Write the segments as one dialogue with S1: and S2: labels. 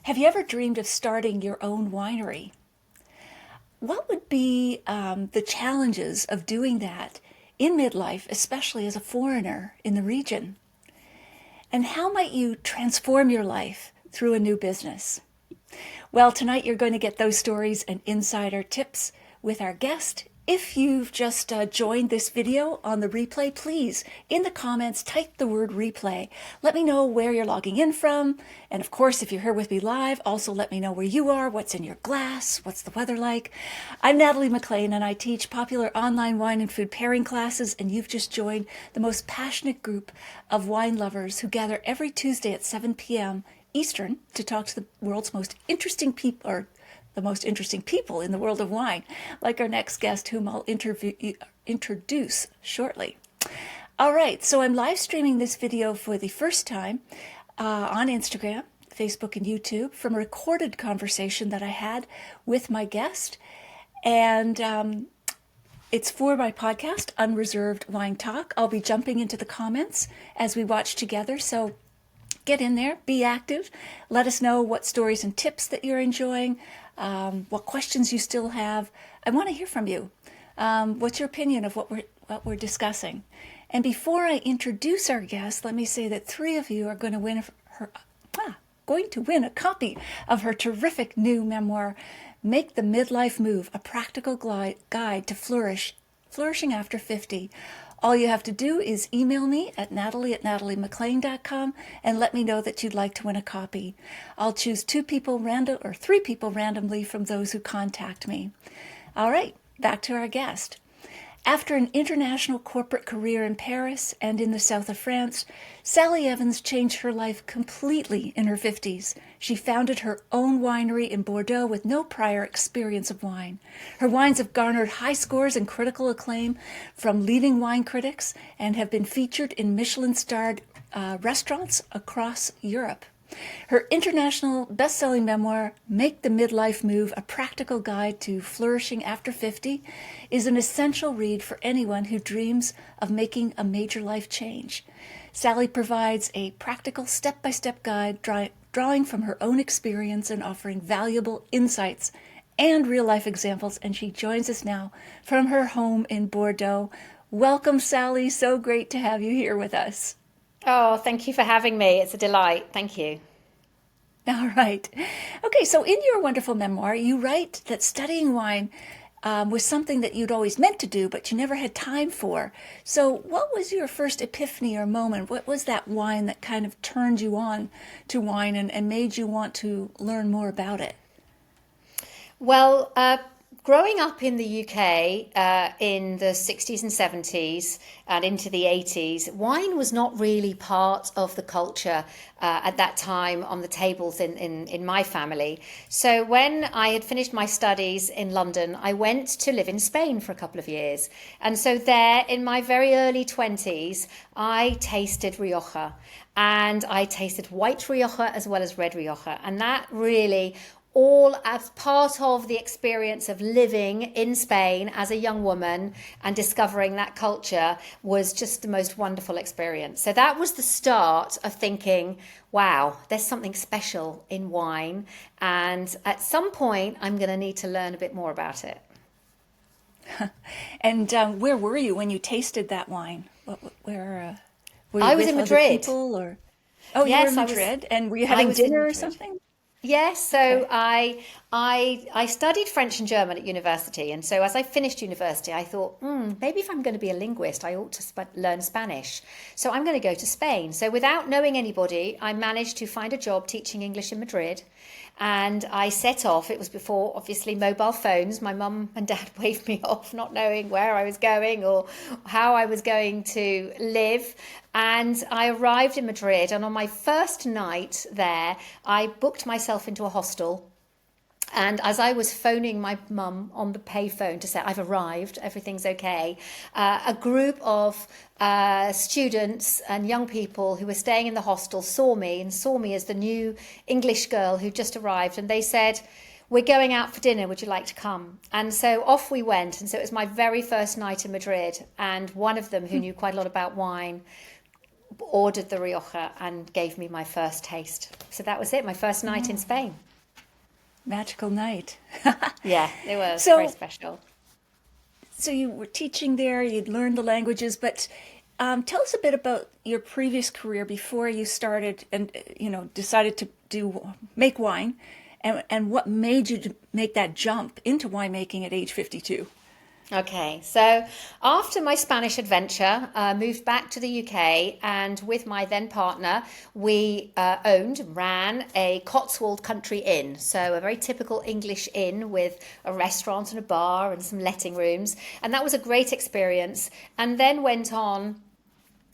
S1: Have you ever dreamed of starting your own winery? What would be the challenges of doing that in midlife, especially as a foreigner in the region? And how might you transform your life through a new business? Well, tonight you're going to get those stories and insider tips with our guest. If you've just joined this video on the replay, please, in the comments, type the word replay. Let me know where you're logging in from. And of course, if you're here with me live, also let me know where you are, what's in your glass, what's the weather like. I'm Natalie McLean, and I teach popular online wine and food pairing classes, and you've just joined the most passionate group of wine lovers who gather every Tuesday at 7 p.m. Eastern to talk to the world's most interesting people, or the most interesting people in the world of wine, like our next guest, whom I'll introduce shortly. All right, so I'm live streaming this video for the first time on Instagram, Facebook, and YouTube from a recorded conversation that I had with my guest. And it's for my podcast, Unreserved Wine Talk. I'll be jumping into the comments as we watch together, so get in there, be active. Let us know what stories and tips that you're enjoying, what questions you still have. I want to hear from you. What's your opinion of what we're discussing? And before I introduce our guest, let me say that 3 of you are going to win a copy of her terrific new memoir, Make the Midlife Move, a practical guide to flourishing after 50. All you have to do is email me at natalie@nataliemclean.com and let me know that you'd like to win a copy. I'll choose 3 people randomly from those who contact me. All right, back to our guest. After an international corporate career in Paris and in the south of France, Sally Evans changed her life completely in her 50s. She founded her own winery in Bordeaux with no prior experience of wine. Her wines have garnered high scores and critical acclaim from leading wine critics and have been featured in Michelin-starred restaurants across Europe. Her international best-selling memoir, Make the Midlife Move, a practical guide to flourishing after 50, is an essential read for anyone who dreams of making a major life change. Sally provides a practical step-by-step guide drawing from her own experience and offering valuable insights and real-life examples, and she joins us now from her home in Bordeaux. Welcome, Sally. So great to have you here with us.
S2: Oh, thank you for having me. It's a delight. Thank you.
S1: All right. Okay, so in your wonderful memoir, you write that studying wine was something that you'd always meant to do, but you never had time for. So what was your first epiphany or moment? What was that wine that kind of turned you on to wine and made you want to learn more about it?
S2: Well, growing up in the UK in the 60s and 70s and into the 80s, wine was not really part of the culture at that time on the tables in my family. So when I had finished my studies in London, I went to live in Spain for a couple of years. And so there, in my very early 20s, I tasted Rioja. And I tasted white Rioja as well as red Rioja. And that really, all as part of the experience of living in Spain as a young woman and discovering that culture, was just the most wonderful experience. So that was the start of thinking, wow, there's something special in wine. And at some point, I'm going to need to learn a bit more about it.
S1: And where were you when you tasted that wine? Where were you?
S2: I was
S1: with
S2: in
S1: other
S2: Madrid.
S1: People, or? Oh, you
S2: Yes,
S1: were
S2: I
S1: in
S2: was.
S1: Madrid, and were you
S2: I
S1: having
S2: was in
S1: dinner or
S2: Madrid.
S1: something?
S2: Yes,
S1: Okay.
S2: so I studied French and German at university, and so as I finished university, I thought, maybe if I'm going to be a linguist, I ought to learn Spanish. So I'm going to go to Spain. So without knowing anybody, I managed to find a job teaching English in Madrid, and I set off. It was before, obviously, mobile phones. My mum and dad waved me off, not knowing where I was going or how I was going to live. And I arrived in Madrid, and on my first night there, I booked myself into a hostel. And as I was phoning my mum on the payphone to say, I've arrived, everything's okay, a group of students and young people who were staying in the hostel saw me as the new English girl who just arrived. And they said, we're going out for dinner, would you like to come? And so off we went. And so it was my very first night in Madrid. And one of them, who knew quite a lot about wine, ordered the Rioja and gave me my first taste. So that was it, my first night in Spain.
S1: Magical night.
S2: Yeah, it was very
S1: So,
S2: special.
S1: so you were teaching there, you'd learned the languages, but tell us a bit about your previous career before you started and decided to do make wine, and what made you to make that jump into winemaking at age 52.
S2: Okay, so after my Spanish adventure, moved back to the UK, and with my then partner, we ran a Cotswold country inn. So a very typical English inn with a restaurant and a bar and some letting rooms. And that was a great experience. And then went on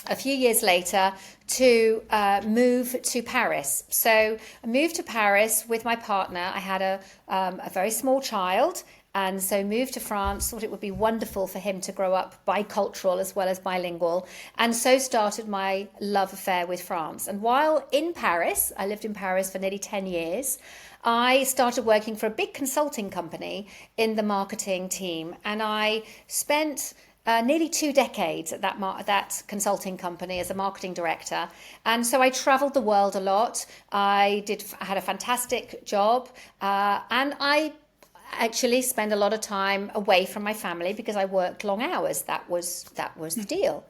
S2: a few years later to move to Paris. So I moved to Paris with my partner. I had a very small child, and so moved to France, thought it would be wonderful for him to grow up bicultural as well as bilingual. And so started my love affair with France. And while in Paris, I lived in Paris for nearly 10 years, I started working for a big consulting company in the marketing team. And I spent nearly 2 decades at that consulting company as a marketing director. And so I traveled the world a lot. I had a fantastic job, and I actually spend a lot of time away from my family because I worked long hours. That was the deal.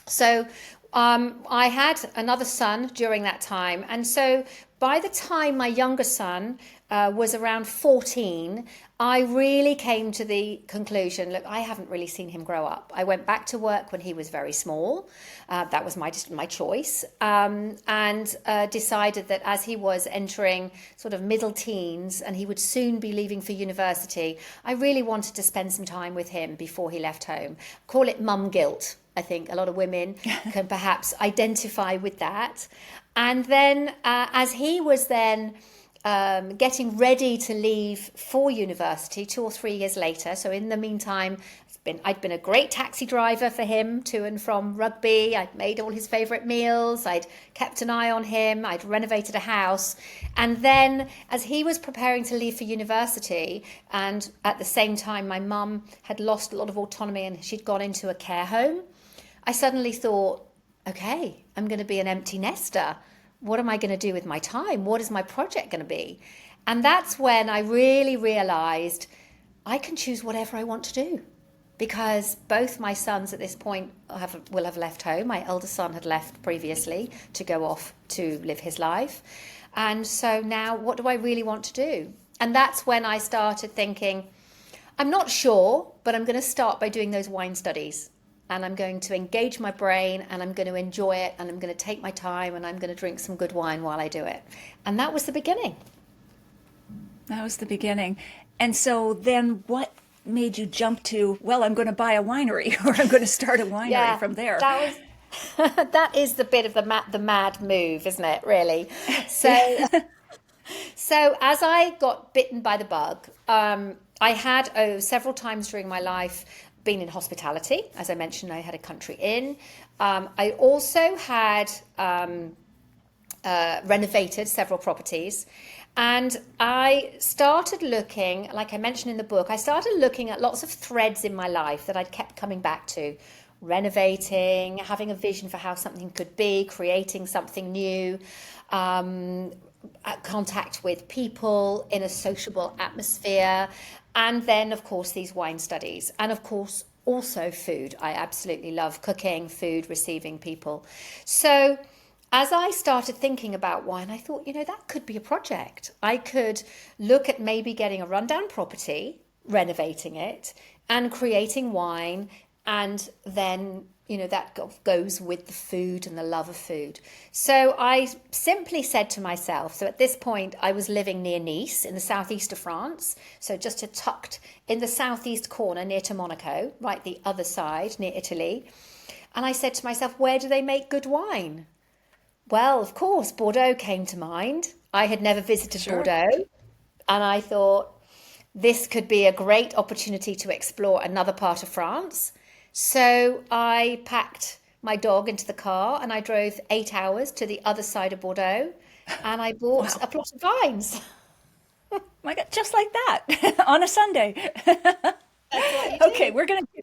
S2: So I had another son during that time. And so by the time my younger son was around 14, I really came to the conclusion, look, I haven't really seen him grow up. I went back to work when he was very small. That was my choice. And decided that as he was entering sort of middle teens and he would soon be leaving for university, I really wanted to spend some time with him before he left home. Call it mum guilt. I think a lot of women can perhaps identify with that. And then as he was then getting ready to leave for university 2 or 3 years later. So in the meantime, I'd been a great taxi driver for him to and from rugby. I'd made all his favourite meals. I'd kept an eye on him. I'd renovated a house. And then as he was preparing to leave for university, and at the same time my mum had lost a lot of autonomy and she'd gone into a care home, I suddenly thought, okay, I'm going to be an empty nester. What am I going to do with my time? What is my project going to be? And that's when I really realized I can choose whatever I want to do, because both my sons at this point will have left home. My eldest son had left previously to go off to live his life. And so now what do I really want to do? And that's when I started thinking, I'm not sure, but I'm going to start by doing those wine studies. And I'm going to engage my brain, and I'm going to enjoy it, and I'm going to take my time, and I'm going to drink some good wine while I do it. And that was the beginning.
S1: That was the beginning. And so then what made you jump to, well, I'm going to buy a winery or I'm going to start a winery from there?
S2: That was that is the bit of the mad move, isn't it, really? So so as I got bitten by the bug, I had several times during my life been in hospitality. As I mentioned, I had a country inn. I also had renovated several properties. And I started looking, like I mentioned in the book, I started looking at lots of threads in my life that I'd kept coming back to. Renovating, having a vision for how something could be, creating something new, contact with people in a sociable atmosphere. And then, of course, these wine studies. And of course, also food. I absolutely love cooking, food, receiving people. So as I started thinking about wine, I thought, that could be a project. I could look at maybe getting a rundown property, renovating it, and creating wine. And then, that goes with the food and the love of food. So I simply said to myself, so at this point I was living near Nice in the southeast of France. So just tucked in the southeast corner near to Monaco, right the other side near Italy. And I said to myself, where do they make good wine? Well, of course, Bordeaux came to mind. I had never visited Bordeaux. And I thought this could be a great opportunity to explore another part of France. So I packed my dog into the car and I drove 8 hours to the other side of Bordeaux, and I bought a plot of vines.
S1: My God, just like that on a Sunday.
S2: That's what you
S1: Okay,
S2: do.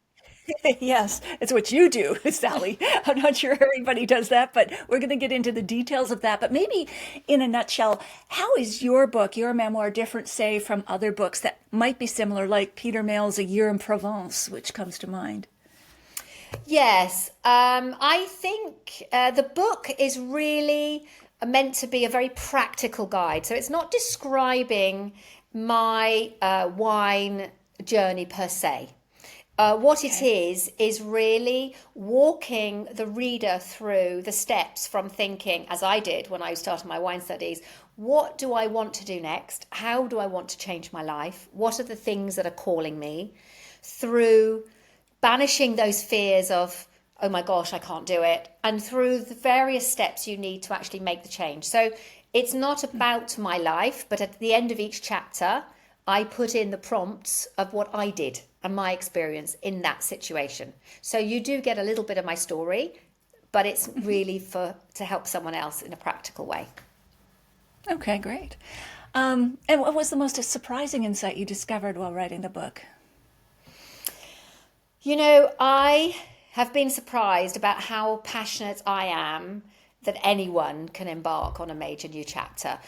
S1: Yes, it's what you do, Sally. I'm not sure everybody does that, but we're going to get into the details of that. But maybe in a nutshell, how is your book, your memoir, different, say, from other books that might be similar, like Peter Mail's A Year in Provence, which comes to mind?
S2: Yes, I think the book is really meant to be a very practical guide. So it's not describing my wine journey per se. What it
S1: Okay.
S2: is really walking the reader through the steps from thinking, as I did when I started my wine studies, what do I want to do next? How do I want to change my life? What are the things that are calling me? Through banishing those fears of, oh my gosh, I can't do it, and through the various steps you need to actually make the change. So it's not about my life, but at the end of each chapter, I put in the prompts of what I did and my experience in that situation. So you do get a little bit of my story, but it's really for to help someone else in a practical way.
S1: Okay, great. And what was the most surprising insight you discovered while writing the book?
S2: You know, I have been surprised about how passionate I am that anyone can embark on a major new chapter.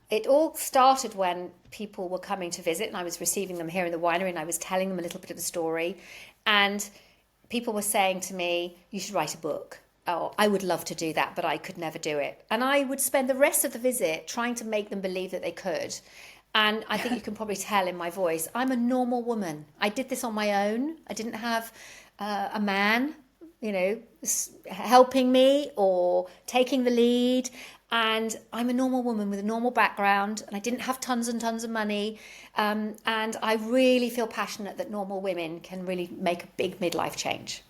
S2: It all started when people were coming to visit and I was receiving them here in the winery and I was telling them a little bit of the story. And people were saying to me, you should write a book. Oh, I would love to do that, but I could never do it. And I would spend the rest of the visit trying to make them believe that they could. And I think you can probably tell in my voice, I'm a normal woman. I did this on my own. I didn't have a man, helping me or taking the lead. And I'm a normal woman with a normal background, and I didn't have tons and tons of money. And I really feel passionate that normal women can really make a big midlife change.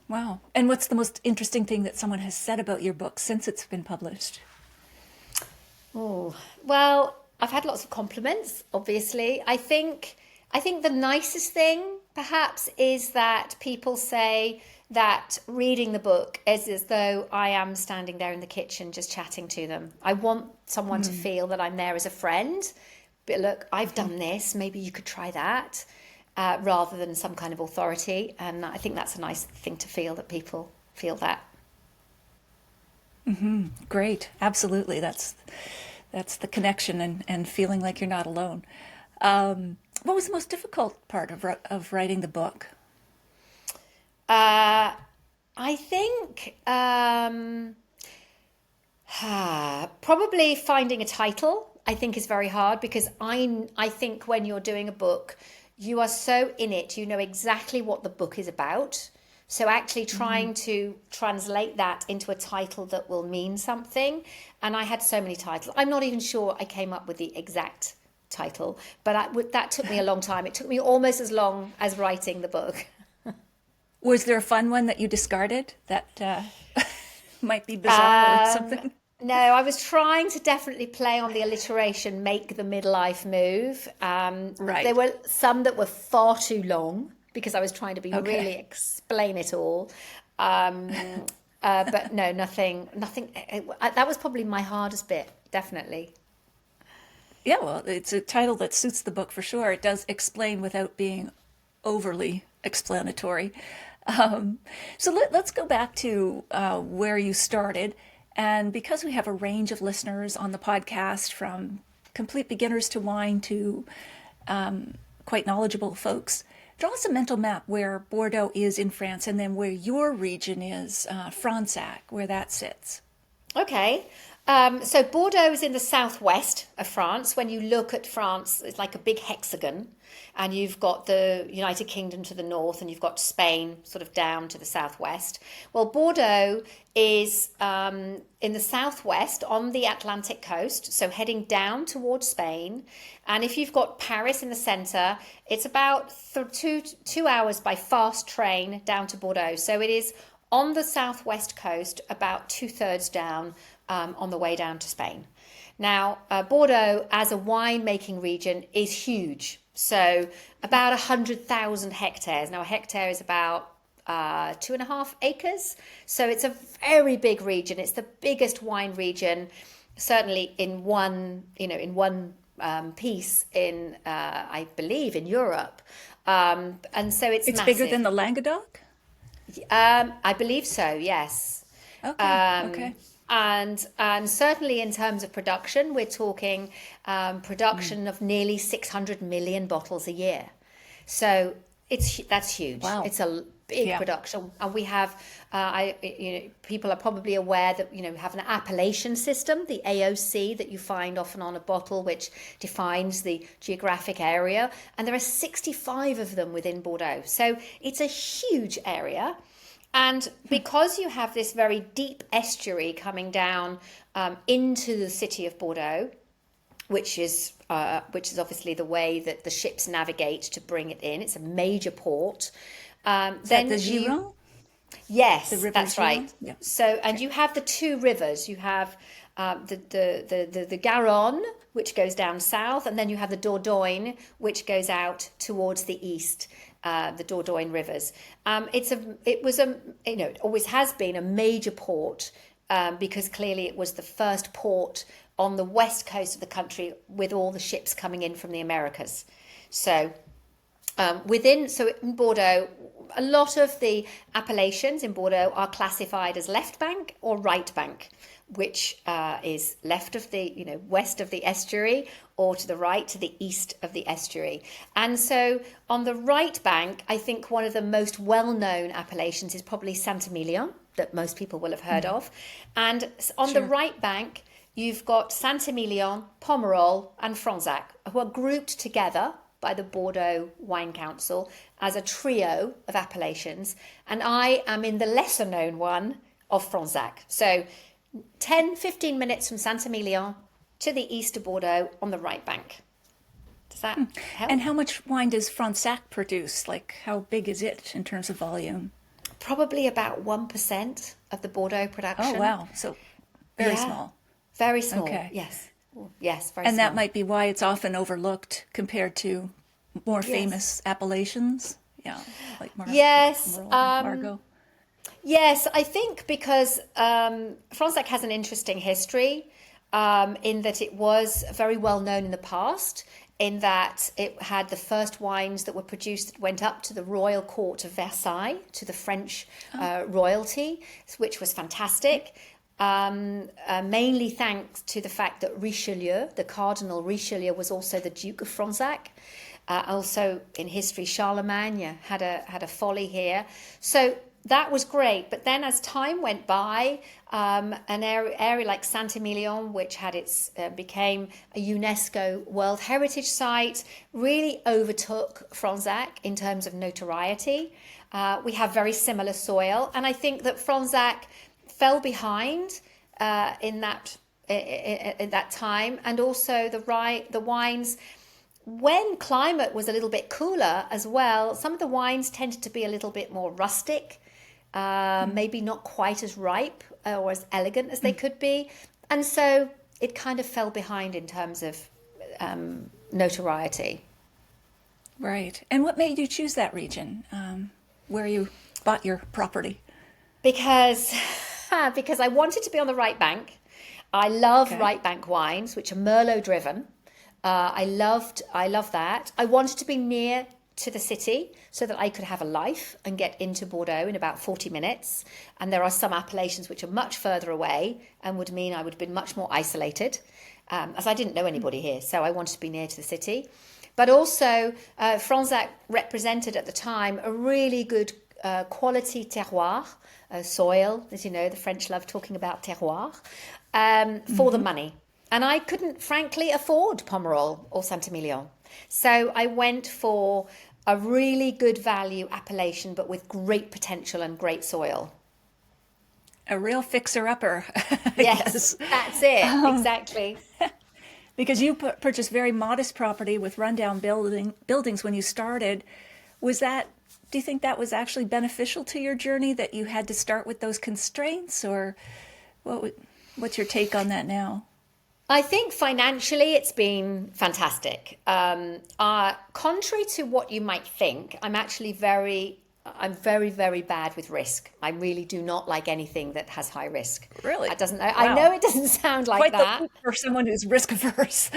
S1: Wow. And what's the most interesting thing that someone has said about your book since it's been published?
S2: Oh, well, I've had lots of compliments, obviously. I think the nicest thing perhaps is that people say that reading the book is as though I am standing there in the kitchen just chatting to them. I want someone to feel that I'm there as a friend. But look, I've done this, maybe you could try that, rather than some kind of authority. And I think that's a nice thing to feel, that people feel that.
S1: Great. Absolutely. That's the connection and feeling like you're not alone. What was the most difficult part of writing the book?
S2: I think probably finding a title, I think, is very hard because I think when you're doing a book, you are so in it, you know exactly what the book is about. So actually trying to translate that into a title that will mean something. And I had so many titles. I'm not even sure I came up with the exact title, but that took me a long time. It took me almost as long as writing the book.
S1: Was there a fun one that you discarded that might be bizarre or
S2: Um,
S1: something?
S2: no, I was trying to definitely play on the alliteration, make the midlife move. There
S1: Right.
S2: were some that were far too long because I was trying to be
S1: Okay.
S2: really explain it all. Um, but no, nothing. That was probably my hardest bit, definitely.
S1: Yeah, well, it's a title that suits the book for sure. It does explain without being overly explanatory. Um, so let's go back to where you started. And because we have a range of listeners on the podcast, from complete beginners to wine to quite knowledgeable folks, draw us a mental map where Bordeaux is in France and then where your region is, Fronsac, where that sits.
S2: Okay. So Bordeaux is in the southwest of France. When you look at France, it's like a big hexagon, and you've got the United Kingdom to the north, and you've got Spain sort of down to the southwest. Well, Bordeaux is in the southwest on the Atlantic coast, so heading down towards Spain. And if you've got Paris in the centre, it's about 2 hours by fast train down to Bordeaux. So it is on the southwest coast, about two-thirds down on the way down to Spain. Now, Bordeaux as a winemaking region is huge. So about 100,000 hectares. Now, a hectare is about 2.5 acres. So it's a very big region. It's the biggest wine region, certainly in one piece in, I believe, in Europe. And so it's
S1: It's bigger
S2: massive.
S1: than the Languedoc?
S2: I believe so, yes.
S1: Okay, okay.
S2: And certainly in terms of production, we're talking production of nearly 600 million bottles a year. So that's huge.
S1: Wow.
S2: It's a big
S1: Yeah.
S2: production, and we have people are probably aware that we have an appellation system, the AOC, that you find often on a bottle, which defines the geographic area, and there are 65 of them within Bordeaux. So it's a huge area. And because you have this very deep estuary coming down into the city of Bordeaux, which is obviously the way that the ships navigate to bring it in. It's a major port.
S1: Is that the Giron?
S2: Yes,
S1: The River
S2: that's
S1: Giron?
S2: right.
S1: Yeah.
S2: So, and you have the two rivers. You have the Garonne, which goes down south, and then you have the Dordogne, which goes out towards the east. The Dordogne rivers. It always has been a major port because clearly it was the first port on the west coast of the country with all the ships coming in from the Americas. So in Bordeaux, a lot of the appellations in Bordeaux are classified as left bank or right bank, which is left of the, west of the estuary, or to the right, to the east of the estuary. And so on the right bank, I think one of the most well-known appellations is probably Saint-Émilion, that most people will have heard of. And on the right bank, you've got Saint-Émilion, Pomerol, and Fronsac, who are grouped together by the Bordeaux Wine Council as a trio of appellations. And I am in the lesser known one of Fronsac. So 10-15 minutes from Saint-Émilion to the east of Bordeaux on the right bank. Does that help?
S1: And how much wine does Fronsac produce? Like, how big is it in terms of volume?
S2: Probably about 1% of the Bordeaux production.
S1: Oh, wow. So very small.
S2: Very small,
S1: Okay.
S2: yes. Yes, very
S1: And
S2: small.
S1: that might be why it's often overlooked compared to more famous appellations. Yeah, like
S2: Yes,
S1: Margot.
S2: Yes, I think because Fronsac has an interesting history in that it was very well known in the past, in that it had the first wines that were produced that went up to the royal court of Versailles, to the French royalty, which was fantastic. Mainly thanks to the fact that Richelieu, the Cardinal Richelieu, was also the Duke of Fronsac. Also in history, Charlemagne had a folly here. So that was great. But then as time went by, an area like Saint-Émilion, which had became a UNESCO World Heritage Site, really overtook Fronsac in terms of notoriety. We have very similar soil. And I think that Fronsac fell behind in that time, and also the wines, when climate was a little bit cooler as well, some of the wines tended to be a little bit more rustic, maybe not quite as ripe or as elegant as they could be, and so it kind of fell behind in terms of notoriety.
S1: Right. And what made you choose that region where you bought your property?
S2: Because I wanted to be on the right bank. I love right bank wines, which are Merlot driven. I love that. I wanted to be near to the city so that I could have a life and get into Bordeaux in about 40 minutes. And there are some appellations which are much further away and would mean I would have been much more isolated, as I didn't know anybody here. So I wanted to be near to the city. But also, Fronsac represented at the time a really good quality terroir, soil. As you know, the French love talking about terroir, for the money. And I couldn't, frankly, afford Pomerol or Saint-Émilion. So I went for a really good value appellation, but with great potential and great soil.
S1: A real fixer-upper.
S2: Yes, that's it, exactly.
S1: Because you purchased very modest property with rundown buildings when you started. Do you think that was actually beneficial to your journey, that you had to start with those constraints, or what's your take on that now?
S2: I think financially it's been fantastic. Contrary to what you might think, I'm very, very bad with risk. I really do not like anything that has high risk.
S1: Really?
S2: I know it doesn't sound like
S1: Quite
S2: that.
S1: the for someone who's risk averse.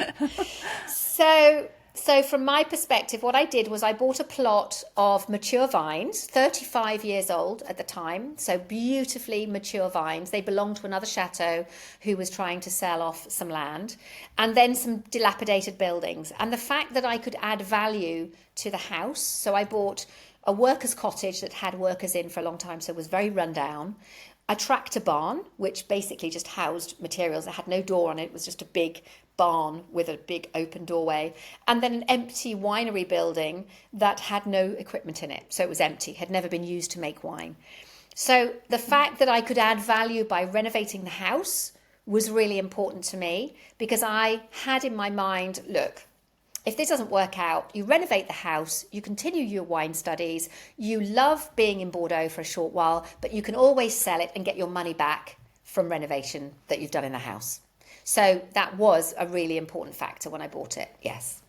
S2: So So from my perspective, what I did was I bought a plot of mature vines, 35 years old at the time. So beautifully mature vines. They belonged to another chateau who was trying to sell off some land, and then some dilapidated buildings. And the fact that I could add value to the house. So I bought a worker's cottage that had workers in for a long time, so it was very run down. A tractor barn, which basically just housed materials. It had no door on it. It was just a big barn with a big open doorway. And then an empty winery building that had no equipment in it. So it was empty, had never been used to make wine. So the fact that I could add value by renovating the house was really important to me, because I had in my mind, look, if this doesn't work out, you renovate the house, you continue your wine studies, you love being in Bordeaux for a short while, but you can always sell it and get your money back from renovation that you've done in the house. So that was a really important factor when I bought it, yes.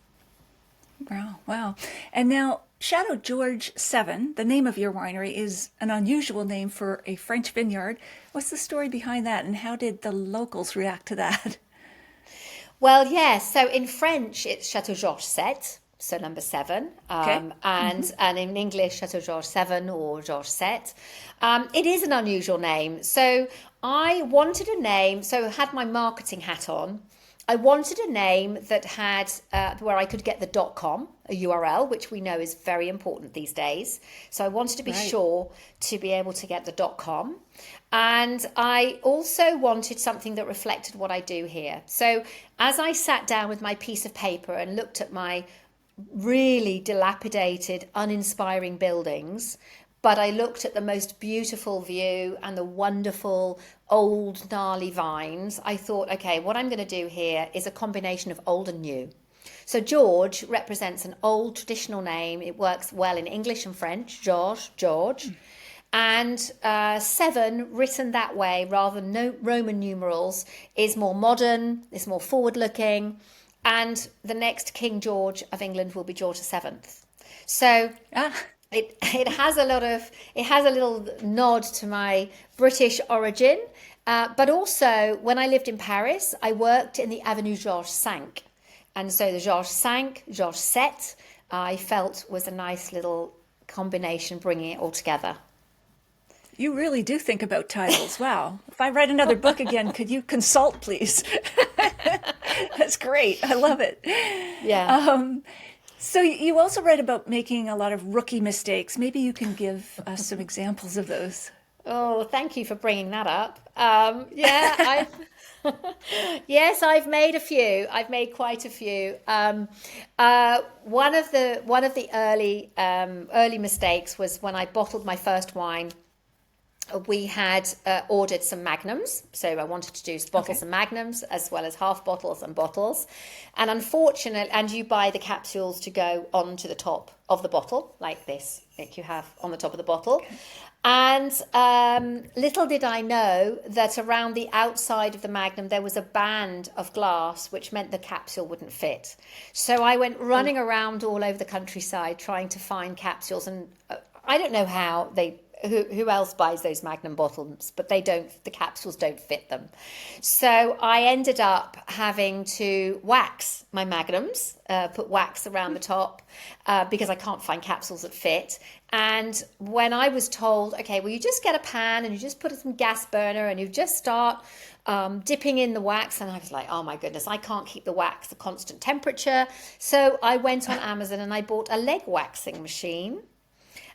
S1: Wow, wow. And now, Chateau George 7, the name of your winery, is an unusual name for a French vineyard. What's the story behind that, and how did the locals react to that?
S2: Well, yes. So in French, it's Chateau Georges 7, so number 7,
S1: Okay.
S2: and in English, Chateau Georges 7 or Georges 7. It is an unusual name. So I wanted a name. So I had my marketing hat on. I wanted a name that had where I could get the .com, a URL, which we know is very important these days. So I wanted to be sure to be able to get the .com. And I also wanted something that reflected what I do here. So as I sat down with my piece of paper and looked at my really dilapidated, uninspiring buildings, but I looked at the most beautiful view and the wonderful old gnarly vines, I thought, okay, what I'm going to do here is a combination of old and new. So George represents an old traditional name. It works well in English and French, George. And 7, written that way rather than no Roman numerals, is more modern, is more forward-looking. And the next King George of England will be George VII. So it has a little nod to my British origin. But also, when I lived in Paris, I worked in the Avenue Georges V. And so the Georges V, Georges VII, I felt was a nice little combination, bringing it all together.
S1: You really do think about titles. Wow. If I write another book again, could you consult, please? That's great. I love it.
S2: Yeah.
S1: So you also write about making a lot of rookie mistakes. Maybe you can give us some examples of those.
S2: Oh, thank you for bringing that up. Yeah, yes, I've made a few. I've made quite a few. One of the early mistakes was when I bottled my first wine. We had ordered some magnums, so I wanted to do bottles and magnums as well as half bottles and bottles. And unfortunately, and you buy the capsules to go onto the top of the bottle, like this, like you have on the top of the bottle. Okay. And little did I know that around the outside of the magnum there was a band of glass, which meant the capsule wouldn't fit. So I went running around all over the countryside trying to find capsules, and I don't know how who else buys those magnum bottles, but the capsules don't fit them. So I ended up having to wax my magnums, put wax around the top, because I can't find capsules that fit. And when I was told, okay, well, you just get a pan and you just put some gas burner and you just start dipping in the wax, and I was like, oh my goodness, I can't keep the wax a constant temperature. So I went on Amazon and I bought a leg waxing machine.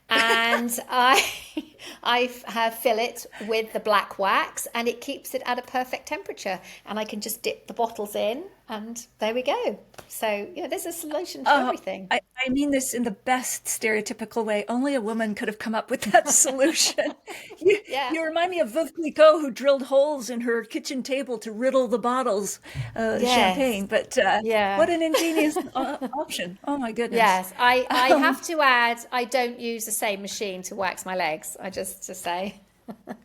S2: And I fill it with the black wax, and it keeps it at a perfect temperature, and I can just dip the bottles in, and there we go. So there's a solution to everything.
S1: I mean this in the best stereotypical way. Only a woman could have come up with that solution. You remind me of Veuve Clicquot, who drilled holes in her kitchen table to riddle the bottles of champagne. But what an ingenious option. Oh my goodness.
S2: Yes, I have to add, I don't use the same machine to wax my legs, I just to say.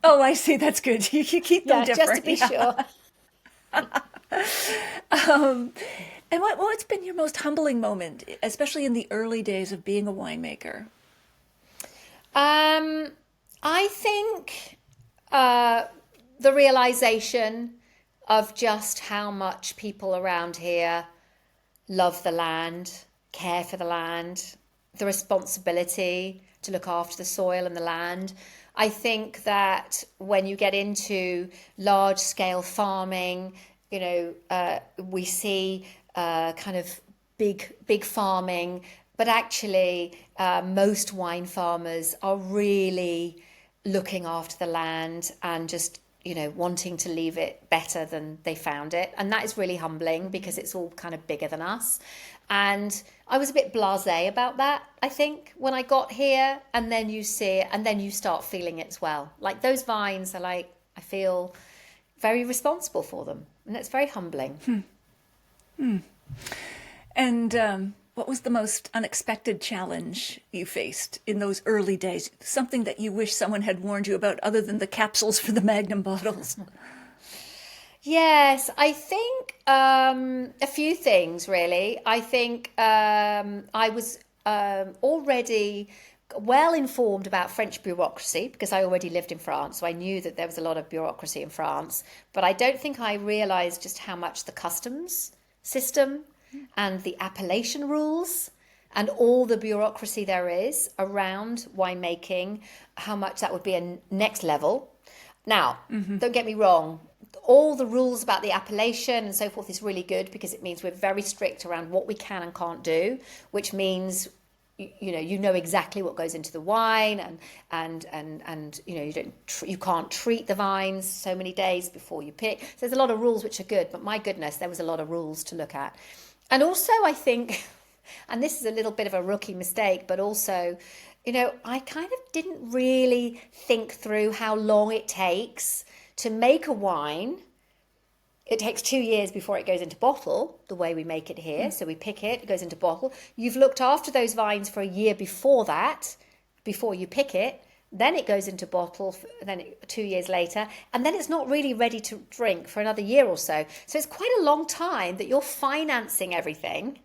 S1: Oh, I see. That's good. You keep them different.
S2: Just to be sure.
S1: And what's been your most humbling moment, especially in the early days of being a winemaker?
S2: I think the realization of just how much people around here love the land care for the land, the responsibility to look after the soil and the land. I think that when you get into large scale farming, we see kind of big farming, but actually most wine farmers are really looking after the land and just wanting to leave it better than they found it. And that is really humbling because it's all kind of bigger than us. And I was a bit blasé about that, I think, when I got here. And then you see it and then you start feeling it as well. Like those vines are like, I feel very responsible for them. And it's very humbling.
S1: And what was the most unexpected challenge you faced in those early days? Something that you wish someone had warned you about other than the capsules for the Magnum bottles?
S2: Yes, I think a few things really. I think I was already well informed about French bureaucracy because I already lived in France, so I knew that there was a lot of bureaucracy in France. But I don't think I realised just how much the customs system and the appellation rules and all the bureaucracy there is around winemaking, how much that would be a next level. Now, don't get me wrong, all the rules about the appellation and so forth is really good because it means we're very strict around what we can and can't do, which means you know exactly what goes into the wine and you can't treat the vines so many days before you pick. So there's a lot of rules which are good, but my goodness, there was a lot of rules to look at. And also I think, and this is a little bit of a rookie mistake, but also, I kind of didn't really think through how long it takes to make a wine. It takes 2 years before it goes into bottle, the way we make it here. So we pick it, it goes into bottle. You've looked after those vines for a year before that, before you pick it. Then it goes into bottle, 2 years later. And then it's not really ready to drink for another year or so. So it's quite a long time that you're financing everything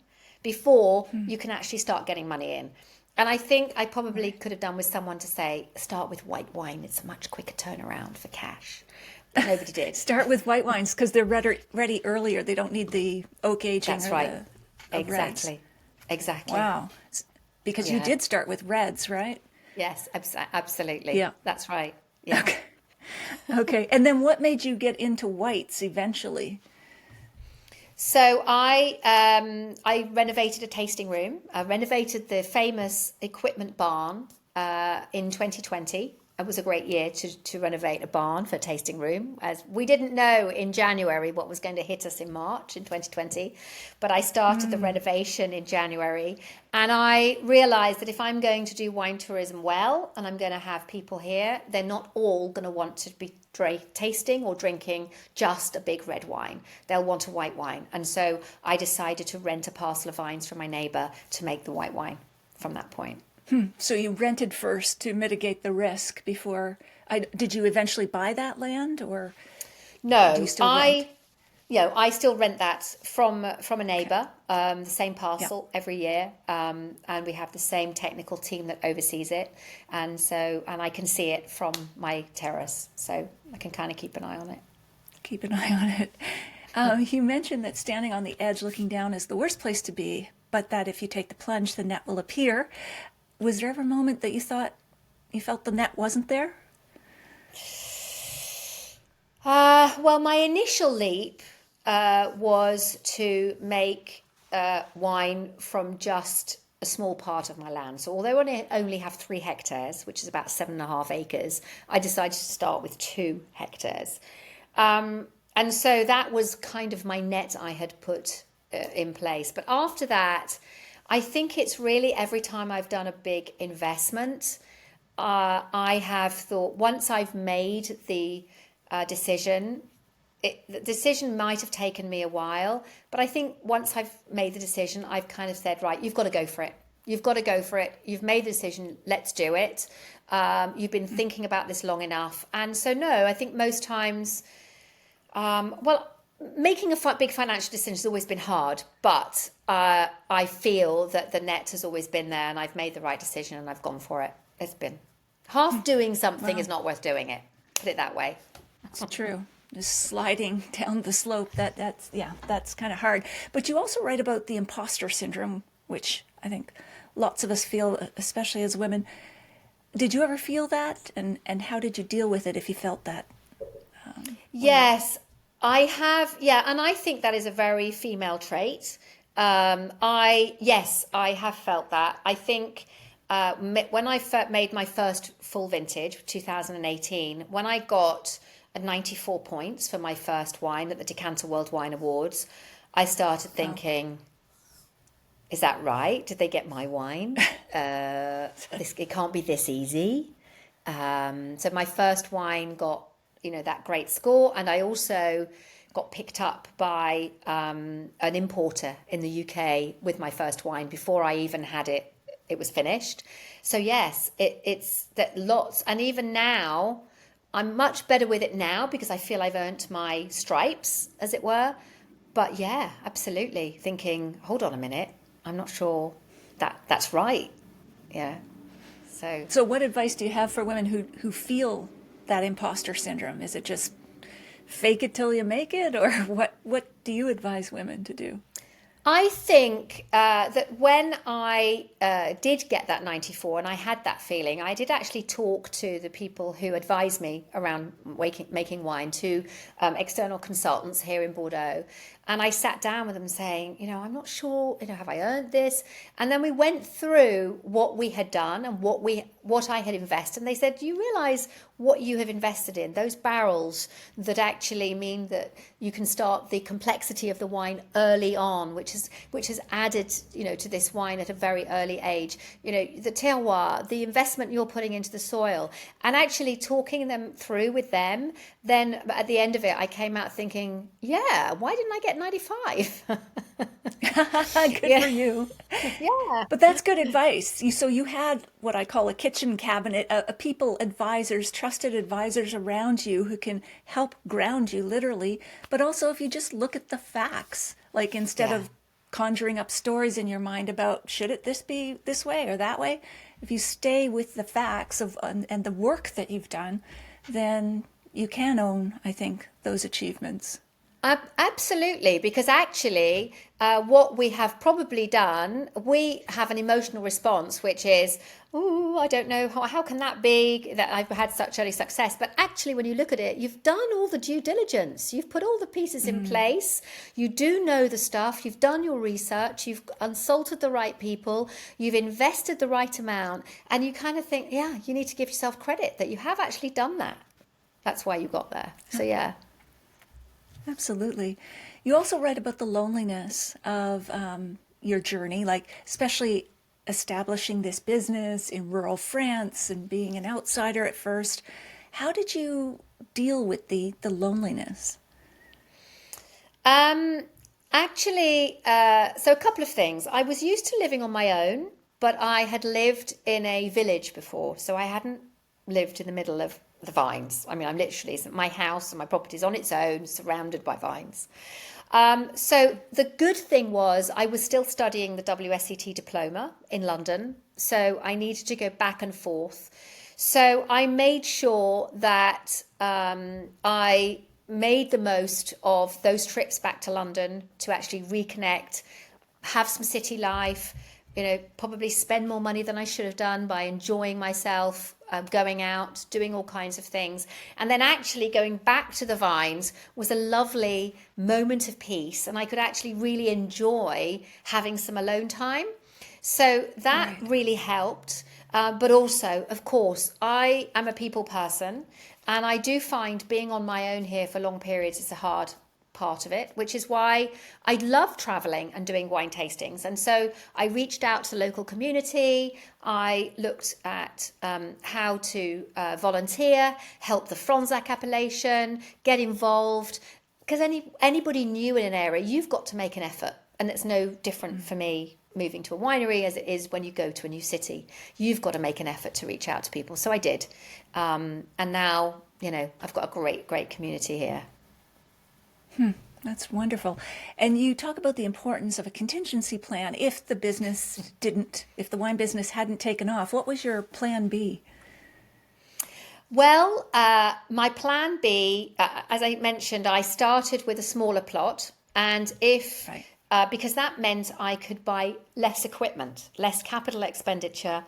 S2: before you can actually start getting money in. And I think I probably could have done with someone to say, start with white wine. It's a much quicker turnaround for cash. Nobody did.
S1: Start with white wines because they're ready earlier. They don't need the oak aging.
S2: That's
S1: or
S2: right.
S1: the
S2: Exactly.
S1: reds.
S2: Exactly.
S1: Wow. Because you did start with reds, right?
S2: Yes, absolutely.
S1: Yeah.
S2: That's right. Yeah.
S1: Okay. Okay. And then what made you get into whites eventually?
S2: So I renovated a tasting room. I renovated the famous equipment barn in 2020. It was a great year to renovate a barn for a tasting room, as we didn't know in January what was going to hit us in March in 2020. But I started the renovation in January, and I realized that if I'm going to do wine tourism well, and I'm going to have people here, they're not all going to want to be tasting or drinking just a big red wine. They'll want a white wine. And so I decided to rent a parcel of vines from my neighbor to make the white wine from that point.
S1: So you rented first to mitigate the risk before. Did you eventually buy that land, or
S2: No,
S1: do you still rent?
S2: I still rent that from a neighbour, the same parcel every year, and we have the same technical team that oversees it, and I can see it from my terrace, so I can kind of keep an eye on it.
S1: Keep an eye on it. You mentioned that standing on the edge looking down is the worst place to be, but that if you take the plunge, the net will appear. Was there ever a moment that you felt the net wasn't there?
S2: Well, my initial leap was to make wine from just a small part of my land. So although I only have 3 hectares, which is about 7.5 acres, I decided to start with 2 hectares. And so that was kind of my net I had put in place. But after that, I think it's really every time I've done a big investment, I have thought once I've made the decision, the decision might have taken me a while, but I think once I've made the decision, I've kind of said, right, you've got to go for it. You've got to go for it. You've made the decision. Let's do it. You've been thinking about this long enough. And so, no, I think most times, making a big financial decision has always been hard, but I feel that the net has always been there and I've made the right decision and I've gone for it. It's been half doing something is not worth doing it. Put it that way.
S1: It's true. Just sliding down the slope, that's kind of hard. But you also write about the imposter syndrome which I think lots of us feel, especially as women. Did you ever feel that? And how did you deal with it if you felt that?
S2: Yes, I have. Yeah, and I think that is a very female trait. I have felt that. I think when I made my first full vintage, 2018, when I got a 94 points for my first wine at the Decanter World Wine Awards, I started thinking, is that right? Did they get my wine? It can't be this easy. So my first wine got, that great score. And I also got picked up by an importer in the UK with my first wine before I even had it. It was finished. So yes, it's that lots. And even now, I'm much better with it now because I feel I've earned my stripes, as it were. But yeah, absolutely. Thinking, hold on a minute. I'm not sure that's right. Yeah.
S1: So what advice do you have for women who feel that imposter syndrome? Is it just fake it till you make it, or what do you advise women to do?
S2: I think that when I did get that 94 and I had that feeling, I did actually talk to the people who advised me around making wine, to external consultants here in Bordeaux. And I sat down with them saying, I'm not sure, have I earned this? And then we went through what we had done and what I had invested. And they said, do you realize what you have invested in? Those barrels that actually mean that you can start the complexity of the wine early on, which has added, to this wine at a very early age. The terroir, the investment you're putting into the soil, and actually talking them through with them. Then at the end of it, I came out thinking, yeah, why didn't I get 95?
S1: Good for you.
S2: Yeah.
S1: But that's good advice. So you had what I call a kitchen cabinet, a people advisors, trusted advisors around you who can help ground you literally. But also if you just look at the facts, like instead of conjuring up stories in your mind about this be this way or that way, if you stay with the facts and the work that you've done, then you can own, I think, those achievements.
S2: Absolutely, because actually what we have probably done, we have an emotional response, which is, oh, I don't know, how can that be that I've had such early success? But actually, when you look at it, you've done all the due diligence. You've put all the pieces in place. You do know the stuff. You've done your research. You've consulted the right people. You've invested the right amount. And you kind of think, yeah, you need to give yourself credit that you have actually done that. That's why you got there. So, yeah.
S1: Absolutely. You also write about the loneliness of your journey, like especially establishing this business in rural France and being an outsider at first. How did you deal with the loneliness?
S2: Actually, so a couple of things. I was used to living on my own, but I had lived in a village before, so I hadn't lived in the middle of the vines. I mean, I'm literally, my house and my property is on its own, surrounded by vines. So the good thing was I was still studying the WSET diploma in London, so I needed to go back and forth. So I made sure that I made the most of those trips back to London to actually reconnect, have some city life, probably spend more money than I should have done by enjoying myself, going out, doing all kinds of things. And then actually going back to the vines was a lovely moment of peace. And I could actually really enjoy having some alone time. So that really helped. But also, of course, I am a people person. And I do find being on my own here for long periods is a hard part of it, which is why I love traveling and doing wine tastings. And so I reached out to the local community. I looked at how to volunteer, help the Fronsac appellation, get involved. Because anybody new in an area, you've got to make an effort. And it's no different for me moving to a winery as it is when you go to a new city. You've got to make an effort to reach out to people. So I did. And now, I've got a great community here.
S1: That's wonderful. And you talk about the importance of a contingency plan if the wine business hadn't taken off. What was your plan B?
S2: Well, my plan B, as I mentioned, I started with a smaller plot. And if because that meant I could buy less equipment, less capital expenditure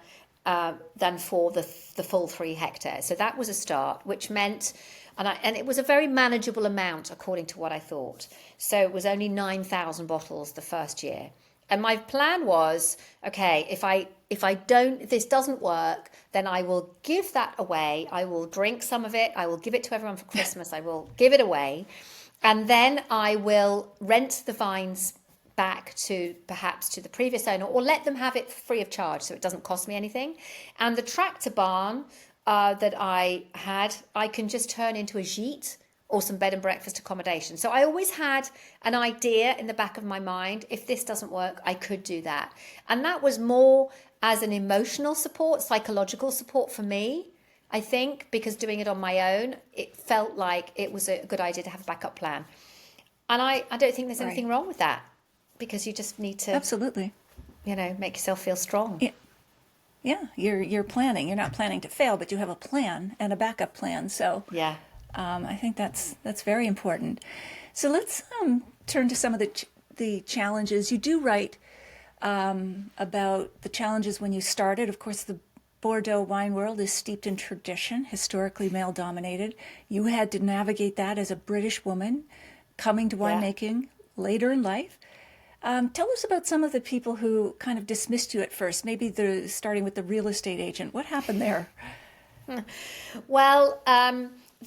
S2: than for the full 3 hectares. So that was a start, which meant, and it was a very manageable amount according to what I thought. So it was only 9,000 bottles the first year. And my plan was, okay, if this doesn't work, then I will give that away. I will drink some of it. I will give it to everyone for Christmas. I will give it away. And then I will rent the vines back to perhaps to the previous owner, or let them have it free of charge so it doesn't cost me anything. And the tractor barn that I had, I can just turn into a gîte or some bed and breakfast accommodation. So I always had an idea in the back of my mind, if this doesn't work, I could do that. And that was more as an emotional support, psychological support for me, I think, because doing it on my own, it felt like it was a good idea to have a backup plan. And I don't think there's anything wrong with that, because you just need to
S1: Absolutely.
S2: make yourself feel strong.
S1: Yeah, you're planning. You're not planning to fail, but you have a plan and a backup plan. So
S2: Yeah.
S1: I think that's very important. So let's turn to some of the challenges. You do write about the challenges when you started. Of course, the Bordeaux wine world is steeped in tradition, historically male-dominated. You had to navigate that as a British woman coming to winemaking later in life. Tell us about some of the people who kind of dismissed you at first, maybe starting with the real estate agent. What happened there?
S2: Well,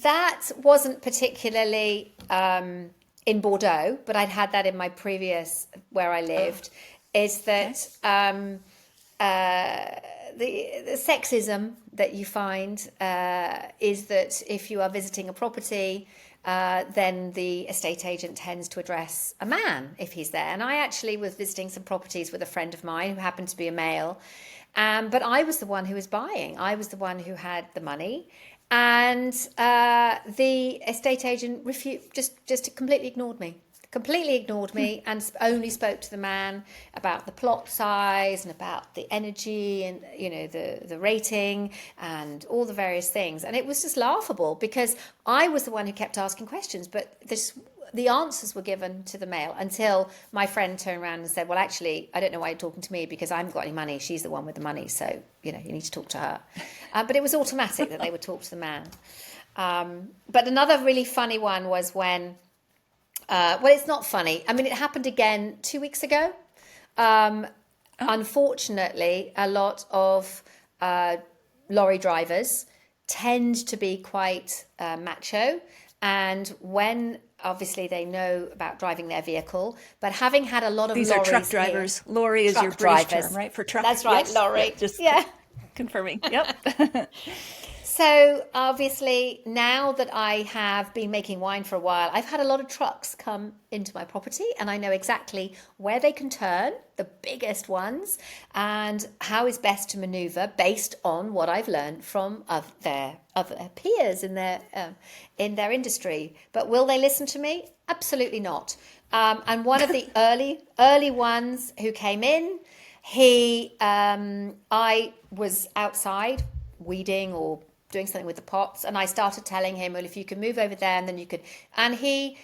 S2: that wasn't particularly in Bordeaux, but I'd had that in my previous, where I lived, is that the sexism that you find is that if you are visiting a property, then the estate agent tends to address a man if he's there. And I actually was visiting some properties with a friend of mine who happened to be a male, but I was the one who was buying. I was the one who had the money. And the estate agent just completely ignored me and only spoke to the man about the plot size and about the energy and the rating and all the various things. And it was just laughable because I was the one who kept asking questions, but the answers were given to the male until my friend turned around and said, well, actually, I don't know why you're talking to me because I haven't got any money. She's the one with the money. So, you need to talk to her. But it was automatic that they would talk to the man. But another really funny one was when, well, it's not funny. I mean, it happened again 2 weeks ago. Unfortunately, a lot of lorry drivers tend to be quite macho. And when obviously they know about driving their vehicle, but having had a lot of
S1: These
S2: lorries
S1: are truck drivers.
S2: Here,
S1: lorry is
S2: truck
S1: your British
S2: drivers.
S1: term, right? For truck.
S2: That's right,
S1: yes?
S2: lorry.
S1: Yeah, confirming. Yep.
S2: So obviously now that I have been making wine for a while, I've had a lot of trucks come into my property and I know exactly where they can turn, the biggest ones, and how is best to maneuver based on what I've learned from their other peers in their industry. But will they listen to me? Absolutely not. And one of the early ones who came in, I was outside weeding or doing something with the pots, and I started telling him, well, if you can move over there and then you could, and he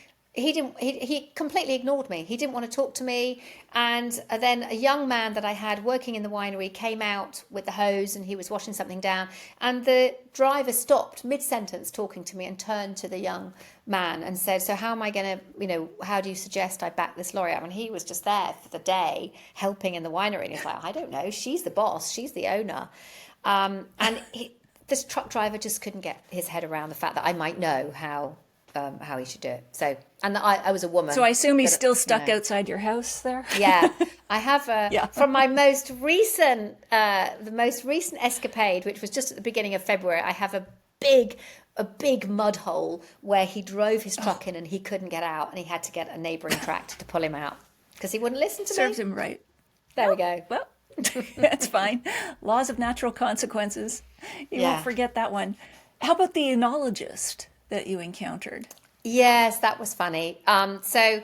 S2: completely ignored me. He didn't want to talk to me. And then a young man that I had working in the winery came out with the hose and he was washing something down, and the driver stopped mid-sentence talking to me and turned to the young man and said, so how am I going to, how do you suggest I back this lorry up? And he was just there for the day helping in the winery, and he's like, I don't know, she's the boss, she's the owner. This truck driver just couldn't get his head around the fact that I might know how he should do it. So, and I was a woman.
S1: So I assume he's still stuck outside your house there?
S2: Yeah. I have from my most recent, the most recent escapade, which was just at the beginning of February, I have a big mud hole where he drove his truck in and he couldn't get out, and he had to get a neighbouring tractor to pull him out because he wouldn't listen to me.
S1: Serves him right.
S2: There we go.
S1: Well, that's fine. Laws of natural consequences. You won't forget that one. How about the enologist that you encountered?
S2: Yes, that was funny. So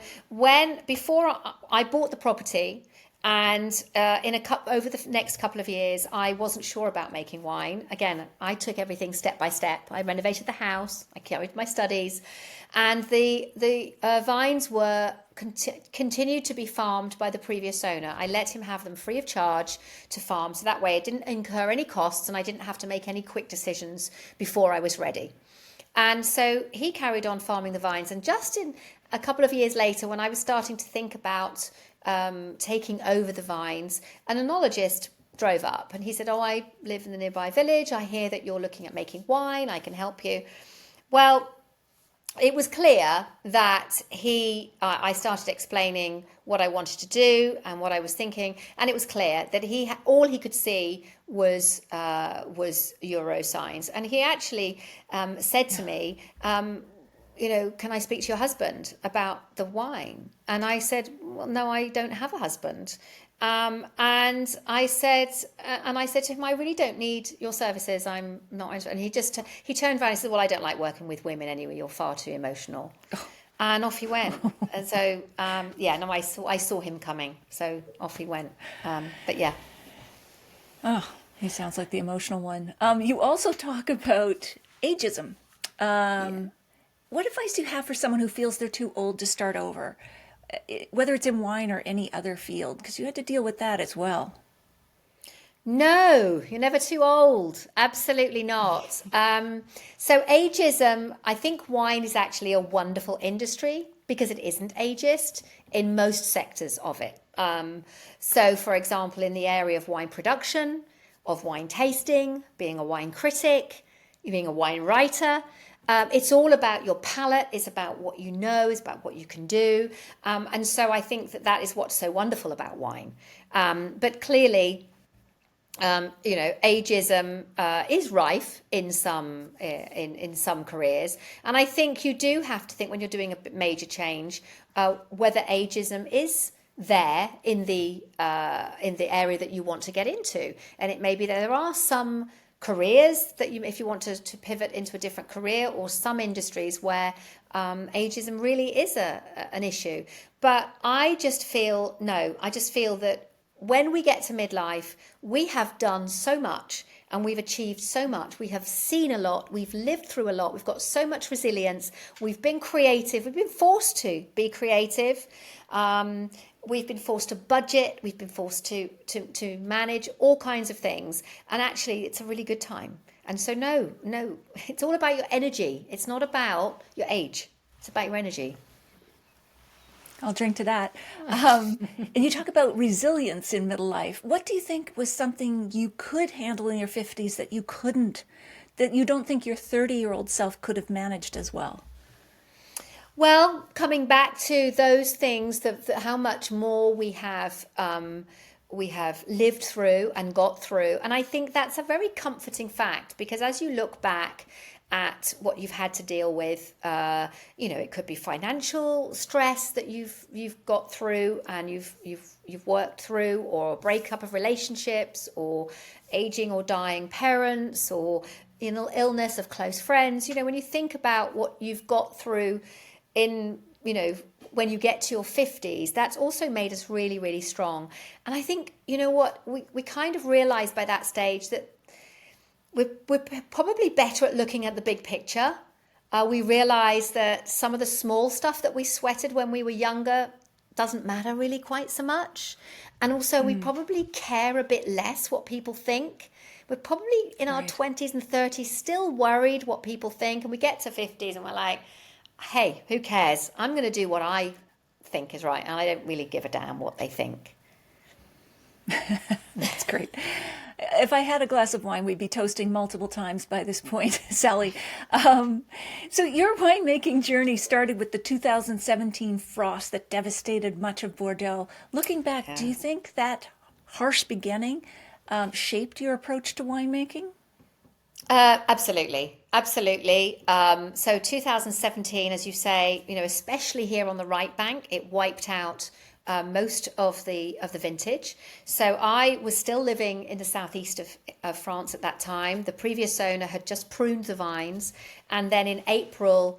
S2: before I bought the property, and over the next couple of years, I wasn't sure about making wine. Again, I took everything step by step. I renovated the house. I carried my studies, and the vines were continued to be farmed by the previous owner. I let him have them free of charge to farm, so that way it didn't incur any costs and I didn't have to make any quick decisions before I was ready. And so he carried on farming the vines. And just in a couple of years later, when I was starting to think about taking over the vines, an enologist drove up and he said, "Oh, I live in the nearby village. I hear that you're looking at making wine. I can help you." Well, it was clear that I started explaining what I wanted to do and what I was thinking, and it was clear that all he could see was Euro signs. And he actually said to me, "Can I speak to your husband about the wine?" And I said, "Well, no, I don't have a husband." And I said to him, "I really don't need your services. I'm not." And he turned around and said, "Well, I don't like working with women anyway. You're far too emotional." And off he went. And so, I saw him coming. So off he went. But yeah.
S1: Oh, he sounds like the emotional one. You also talk about ageism. What advice do you have for someone who feels they're too old to start over? Whether it's in wine or any other field, because you had to deal with that as well.
S2: No, you're never too old. Absolutely not. So ageism, I think wine is actually a wonderful industry because it isn't ageist in most sectors of it. So, for example, in the area of wine production, of wine tasting, being a wine critic, being a wine writer, it's all about your palate. It's about what you know. It's about what you can do. And so I think that is what's so wonderful about wine. But clearly, ageism is rife in some careers, and I think you do have to think when you're doing a major change whether ageism is there in the area that you want to get into. And it may be that there are some careers that if you want to pivot into a different career, or some industries where ageism really is an issue. But I just feel that when we get to midlife, we have done so much and we've achieved so much. We have seen a lot. We've lived through a lot. We've got so much resilience. We've been creative. We've been forced to be creative. We've been forced to budget. We've been forced to manage all kinds of things. And actually, it's a really good time. And so, no, it's all about your energy. It's not about your age. It's about your energy.
S1: I'll drink to that. And you talk about resilience in middle life. What do you think was something you could handle in your 50s that you couldn't, that you don't think your 30-year-old self could have managed as well?
S2: Well, coming back to those things, that how much more we have lived through and got through. And I think that's a very comforting fact, because as you look back at what you've had to deal with, it could be financial stress that you've got through and you've worked through, or a breakup of relationships, or aging or dying parents, or illness of close friends. When you think about what you've got through when you get to your 50s, that's also made us really, really strong. And I think, we kind of realize by that stage that we're probably better at looking at the big picture. We realize that some of the small stuff that we sweated when we were younger doesn't matter really quite so much. And also we probably care a bit less what people think. We're probably in our 20s and 30s still worried what people think. And we get to 50s and we're like, hey, who cares? I'm going to do what I think is right. And I don't really give a damn what they think.
S1: That's great. If I had a glass of wine, we'd be toasting multiple times by this point, Sally. So your winemaking journey started with the 2017 frost that devastated much of Bordeaux. Looking back, do you think that harsh beginning shaped your approach to winemaking?
S2: Absolutely. So 2017, as you say, especially here on the right bank, it wiped out most of the vintage. So I was still living in the southeast of France at that time. The previous owner had just pruned the vines, and then in April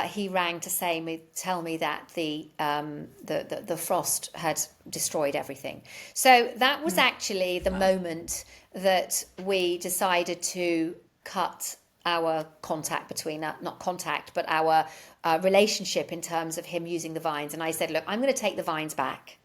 S2: he rang to tell me that the frost had destroyed everything. So that was actually the moment that we decided to cut our contact between, not contact, but our relationship in terms of him using the vines. And I said, look, I'm going to take the vines back.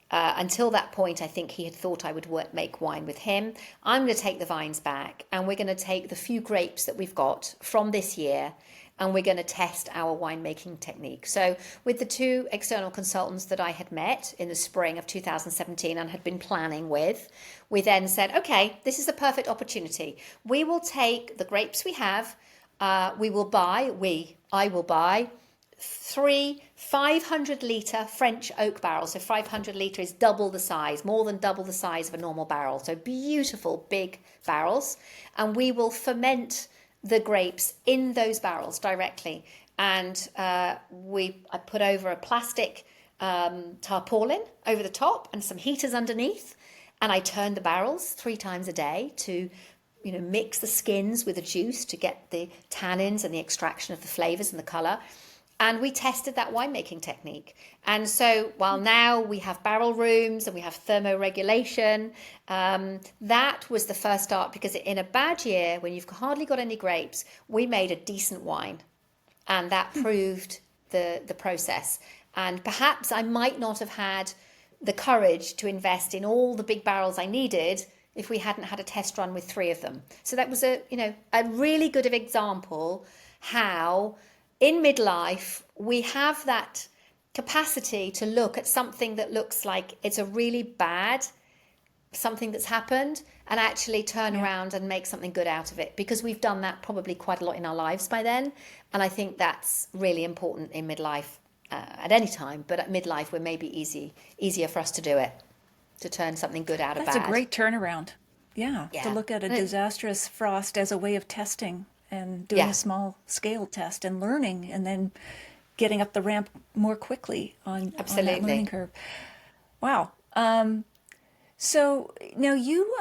S2: Until that point, I think he had thought I would make wine with him. I'm going to take the vines back, and we're going to take the few grapes that we've got from this year, and we're going to test our winemaking technique. So with the two external consultants that I had met in the spring of 2017 and had been planning with, we then said, okay, this is a perfect opportunity. We will take the grapes we have. I will buy 3 500-litre French oak barrels. So 500 litre is double the size, more than double the size of a normal barrel. So beautiful big barrels. And we will ferment the grapes in those barrels directly. And I put over a plastic tarpaulin over the top and some heaters underneath. And I turn the barrels 3 times a day to mix the skins with the juice to get the tannins and the extraction of the flavours and the colour. And we tested that winemaking technique. And so while now we have barrel rooms and we have thermoregulation, that was the first start, because in a bad year, when you've hardly got any grapes, we made a decent wine. And that proved the process. And perhaps I might not have had the courage to invest in all the big barrels I needed if we hadn't had a test run with 3 of them. So that was a really good example how in midlife, we have that capacity to look at something that looks like it's a really bad something that's happened and actually turn around and make something good out of it, because we've done that probably quite a lot in our lives by then. And I think that's really important in midlife, at any time, but at midlife, where maybe easier for us to do it, to turn something good out of bad.
S1: That's a great turnaround. Yeah, to look at a disastrous frost as a way of testing and doing a small scale test and learning, and then getting up the ramp more quickly on that learning curve. Wow. So now you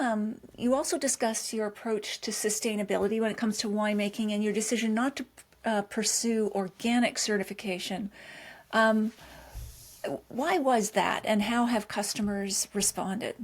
S1: also discussed your approach to sustainability when it comes to winemaking, and your decision not to pursue organic certification. Why was that, and how have customers responded?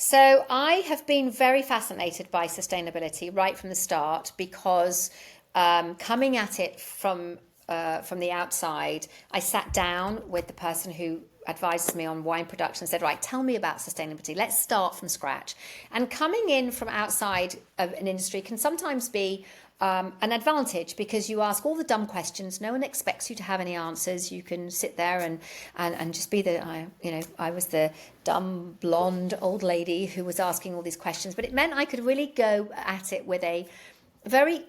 S2: So I have been very fascinated by sustainability right from the start, because coming at it from the outside, I sat down with the person who advises me on wine production and said, right, tell me about sustainability. Let's start from scratch. And coming in from outside of an industry can sometimes be an advantage, because you ask all the dumb questions. No one expects you to have any answers. You can sit there and just be I was the dumb blonde old lady who was asking all these questions, but it meant I could really go at it with a very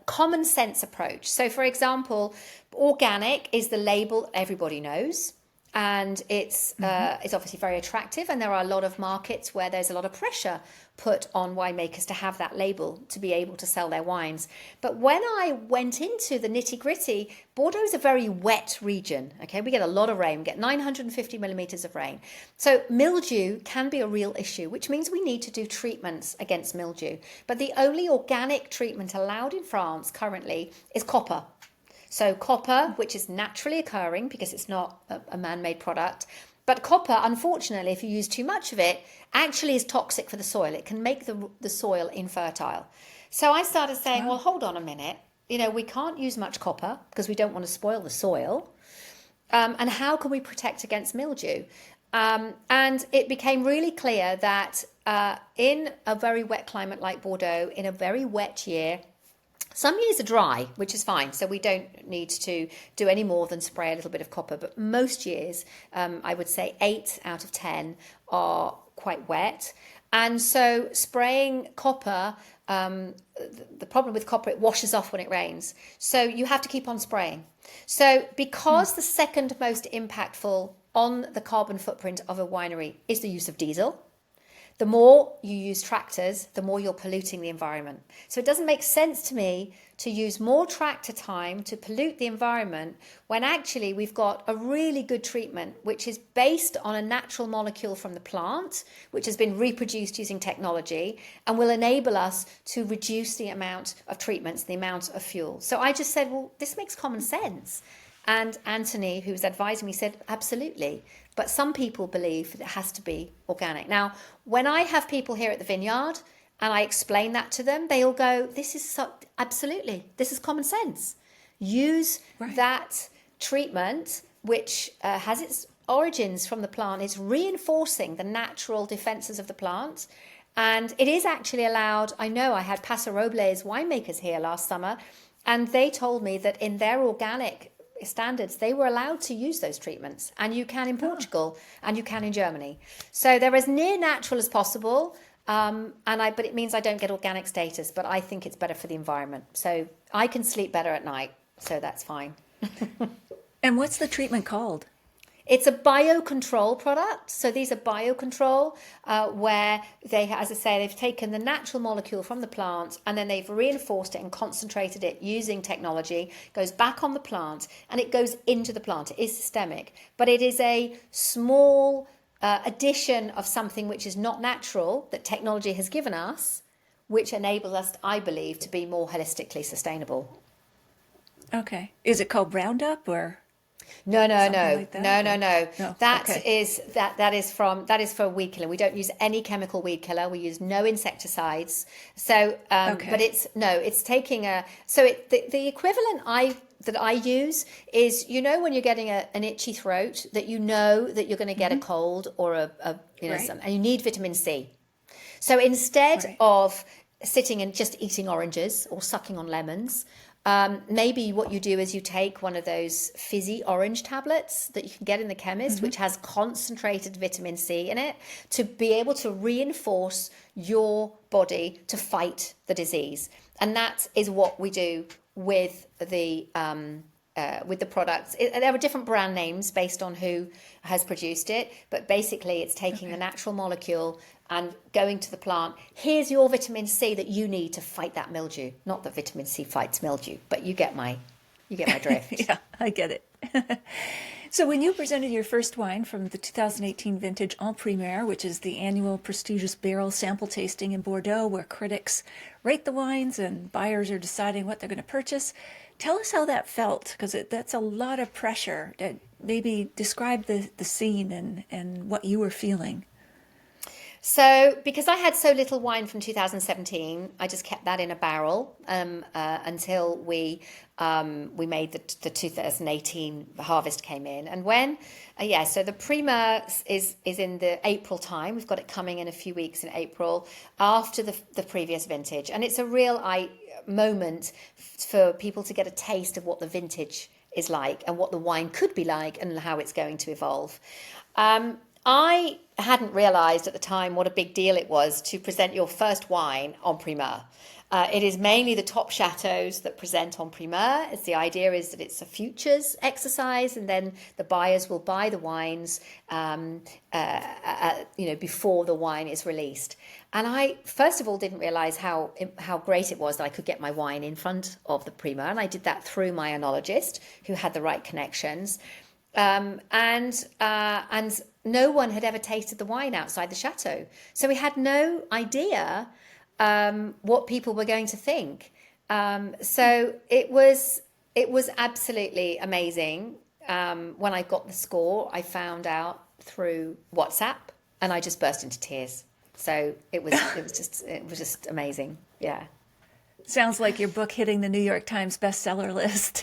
S2: common sense approach. So for example, organic is the label everybody knows. And it's obviously very attractive, and there are a lot of markets where there's a lot of pressure put on winemakers to have that label to be able to sell their wines. But when I went into the nitty-gritty, Bordeaux is a very wet region. Okay, we get a lot of rain. We get 950 millimeters of rain. So mildew can be a real issue, which means we need to do treatments against mildew. But the only organic treatment allowed in France currently is copper. So copper, which is naturally occurring because it's not a man-made product. But copper, unfortunately, if you use too much of it, actually is toxic for the soil. It can make the soil infertile. So I started saying, well, hold on a minute. We can't use much copper because we don't want to spoil the soil. And how can we protect against mildew? And it became really clear that in a very wet climate like Bordeaux, in a very wet year, some years are dry, which is fine, so we don't need to do any more than spray a little bit of copper. But most years, I would say 8 out of 10 are quite wet. And so spraying copper, the problem with copper, it washes off when it rains. So you have to keep on spraying. So because the second most impactful on the carbon footprint of a winery is the use of diesel, the more you use tractors, the more you're polluting the environment. So it doesn't make sense to me to use more tractor time to pollute the environment when actually we've got a really good treatment which is based on a natural molecule from the plant, which has been reproduced using technology and will enable us to reduce the amount of treatments, the amount of fuel. So I just said, well, this makes common sense. And Anthony, who was advising me, said, absolutely. But some people believe that it has to be organic. Now, when I have people here at the vineyard and I explain that to them, they all go, absolutely, this is common sense. Use that treatment, which has its origins from the plant. It's reinforcing the natural defenses of the plant. And it is actually allowed. I know I had Paso Robles winemakers here last summer, and they told me that in their organic standards, they were allowed to use those treatments. And you can in Portugal, and you can in Germany. So they're as near natural as possible. But it means I don't get organic status, but I think it's better for the environment. So I can sleep better at night. So that's fine.
S1: And what's the treatment called?
S2: It's a biocontrol product. So these are biocontrol, where they, as I say, they've taken the natural molecule from the plant and then they've reinforced it and concentrated it using technology, goes back on the plant and it goes into the plant. It is systemic, but it is a small addition of something which is not natural that technology has given us, which enables us, I believe, to be more holistically sustainable.
S1: Okay. Is it called Roundup or?
S2: No.
S1: Like that?
S2: No. That is for weed killer. We don't use any chemical weed killer. We use no insecticides. So, but it's taking the equivalent that I use is, when you're getting an itchy throat, that that you're going to get a cold or and you need vitamin C. So instead of sitting and just eating oranges or sucking on lemons, maybe what you do is you take one of those fizzy orange tablets that you can get in the chemist, which has concentrated vitamin C in it, to be able to reinforce your body to fight the disease. And that is what we do with the products. There are different brand names based on who has produced it, but basically it's taking the natural molecule and going to the plant. Here's your vitamin C that you need to fight that mildew. Not that vitamin C fights mildew, but you get my drift.
S1: Yeah, I get it. So when you presented your first wine from the 2018 vintage En Primeur, which is the annual prestigious barrel sample tasting in Bordeaux, where critics rate the wines and buyers are deciding what they're going to purchase, tell us how that felt, because that's a lot of pressure. Maybe describe the scene and what you were feeling.
S2: So because I had so little wine from 2017, I just kept that in a barrel until we made the 2018 harvest came in. And when, so the Primeur is in the April time. We've got it coming in a few weeks in April after the previous vintage. And it's a real moment for people to get a taste of what the vintage is like and what the wine could be like and how it's going to evolve. I hadn't realised at the time what a big deal it was to present your first wine en primeur. It is mainly the top chateaus that present en primeur. The idea is that it's a futures exercise, and then the buyers will buy the wines, before the wine is released. And I, first of all, didn't realise how great it was that I could get my wine in front of the primeur, and I did that through my enologist, who had the right connections. And no one had ever tasted the wine outside the chateau. So we had no idea what people were going to think. So it was absolutely amazing. When I got the score, I found out through WhatsApp, and I just burst into tears. So it was just amazing. Yeah.
S1: Sounds like your book hitting the New York Times bestseller list.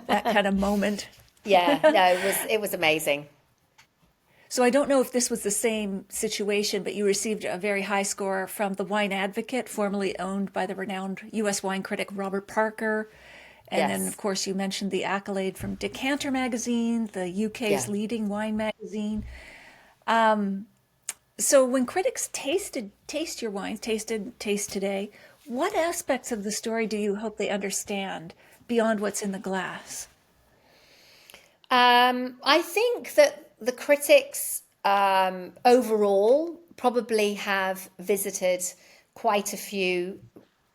S1: That kind of moment.
S2: Yeah, no, it was amazing.
S1: So I don't know if this was the same situation, but you received a very high score from the Wine Advocate, formerly owned by the renowned U.S. wine critic Robert Parker. And then, of course, you mentioned the accolade from Decanter magazine, the UK's leading wine magazine. So when critics taste today, what aspects of the story do you hope they understand beyond what's in the glass?
S2: I think that the critics overall probably have visited quite a few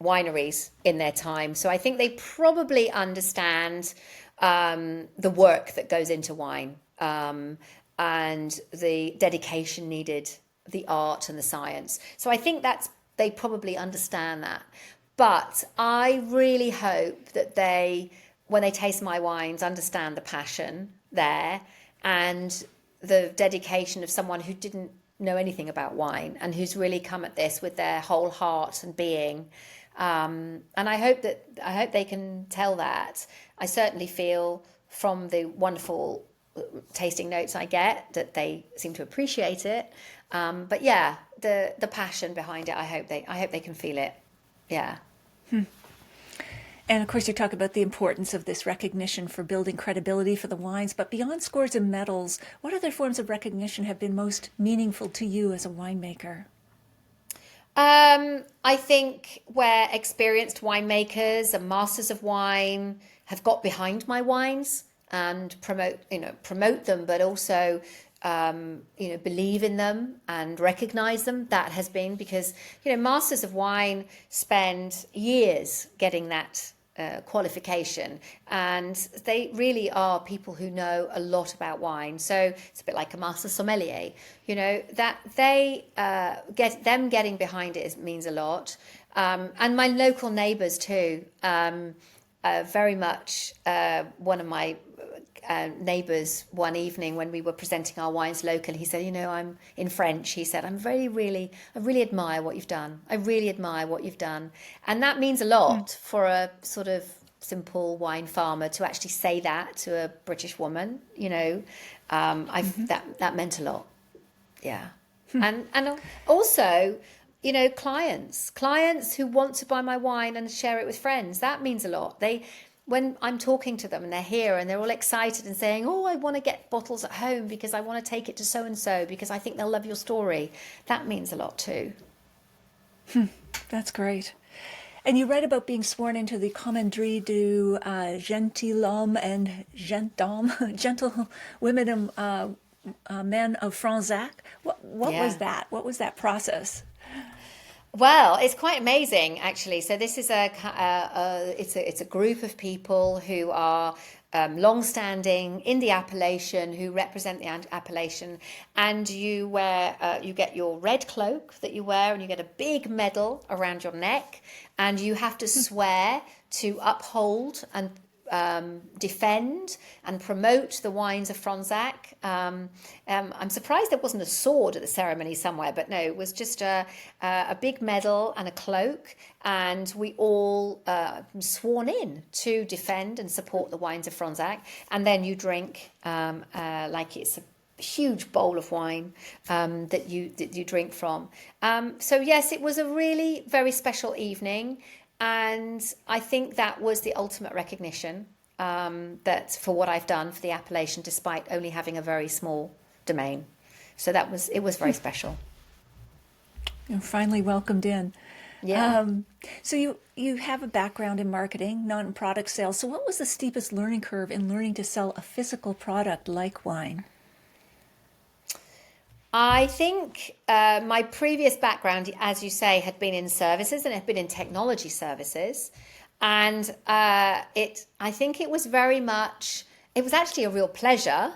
S2: wineries in their time. So I think they probably understand the work that goes into wine and the dedication needed, the art and the science. So I think they probably understand that. But I really hope that they, when they taste my wines, understand the passion there and the dedication of someone who didn't know anything about wine and who's really come at this with their whole heart and being. And I hope they can tell that. I certainly feel from the wonderful tasting notes I get that they seem to appreciate it. But yeah, the passion behind it, I hope they can feel it. Yeah.
S1: And of course, you talk about the importance of this recognition for building credibility for the wines. But beyond scores and medals, what other forms of recognition have been most meaningful to you as a winemaker?
S2: I think where experienced winemakers and masters of wine have got behind my wines and promote them, but also believe in them and recognize them. That has been because, masters of wine spend years getting that qualification, and they really are people who know a lot about wine. So it's a bit like a master sommelier, that they getting behind it means a lot. And my local neighbours too. Very much one of my neighbours one evening when we were presenting our wines locally, he said, I'm in French. He said, I really admire what you've done. I really admire what you've done. And that means a lot for a sort of simple wine farmer to actually say that to a British woman, that meant a lot. Yeah. And also, clients who want to buy my wine and share it with friends, that means a lot. When I'm talking to them and they're here and they're all excited and saying, oh, I want to get bottles at home because I want to take it to so-and-so because I think they'll love your story. That means a lot too.
S1: That's great. And you write about being sworn into the Commanderie du Gentilhomme and Gendarme, gentle women and men of Fronsac. What was that? What was that process?
S2: Well, it's quite amazing, actually. So this is it's a group of people who are long-standing in the appellation, who represent the appellation, and you get your red cloak that you wear, and you get a big medal around your neck, and you have to swear to uphold and defend and promote the wines of Fronsac. I'm surprised there wasn't a sword at the ceremony somewhere, but no, it was just a big medal and a cloak, and we all sworn in to defend and support the wines of Fronsac, and then you drink like it's a huge bowl of wine that you drink from. So yes, it was a really very special evening. And I think that was the ultimate recognition that for what I've done for the appellation, despite only having a very small domain. So it was very special.
S1: You're finally welcomed in.
S2: Yeah.
S1: So you have a background in marketing, not in product sales. So what was the steepest learning curve in learning to sell a physical product like wine?
S2: I think my previous background, as you say, had been in services and had been in technology services. And I think it was actually a real pleasure,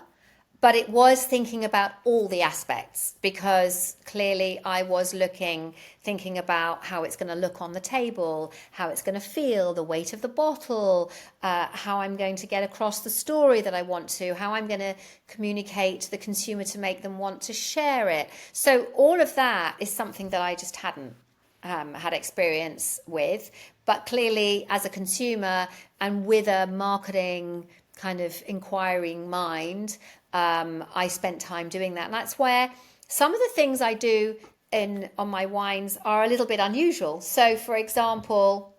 S2: but it was thinking about all the aspects, because clearly I was thinking about how it's going to look on the table, how it's going to feel, the weight of the bottle, how I'm going to get across the story that I want to, how I'm going to communicate to the consumer to make them want to share it. So all of that is something that I just hadn't had experience with. But clearly as a consumer and with a marketing kind of inquiring mind, I spent time doing that. And that's where some of the things I do on my wines are a little bit unusual. So for example,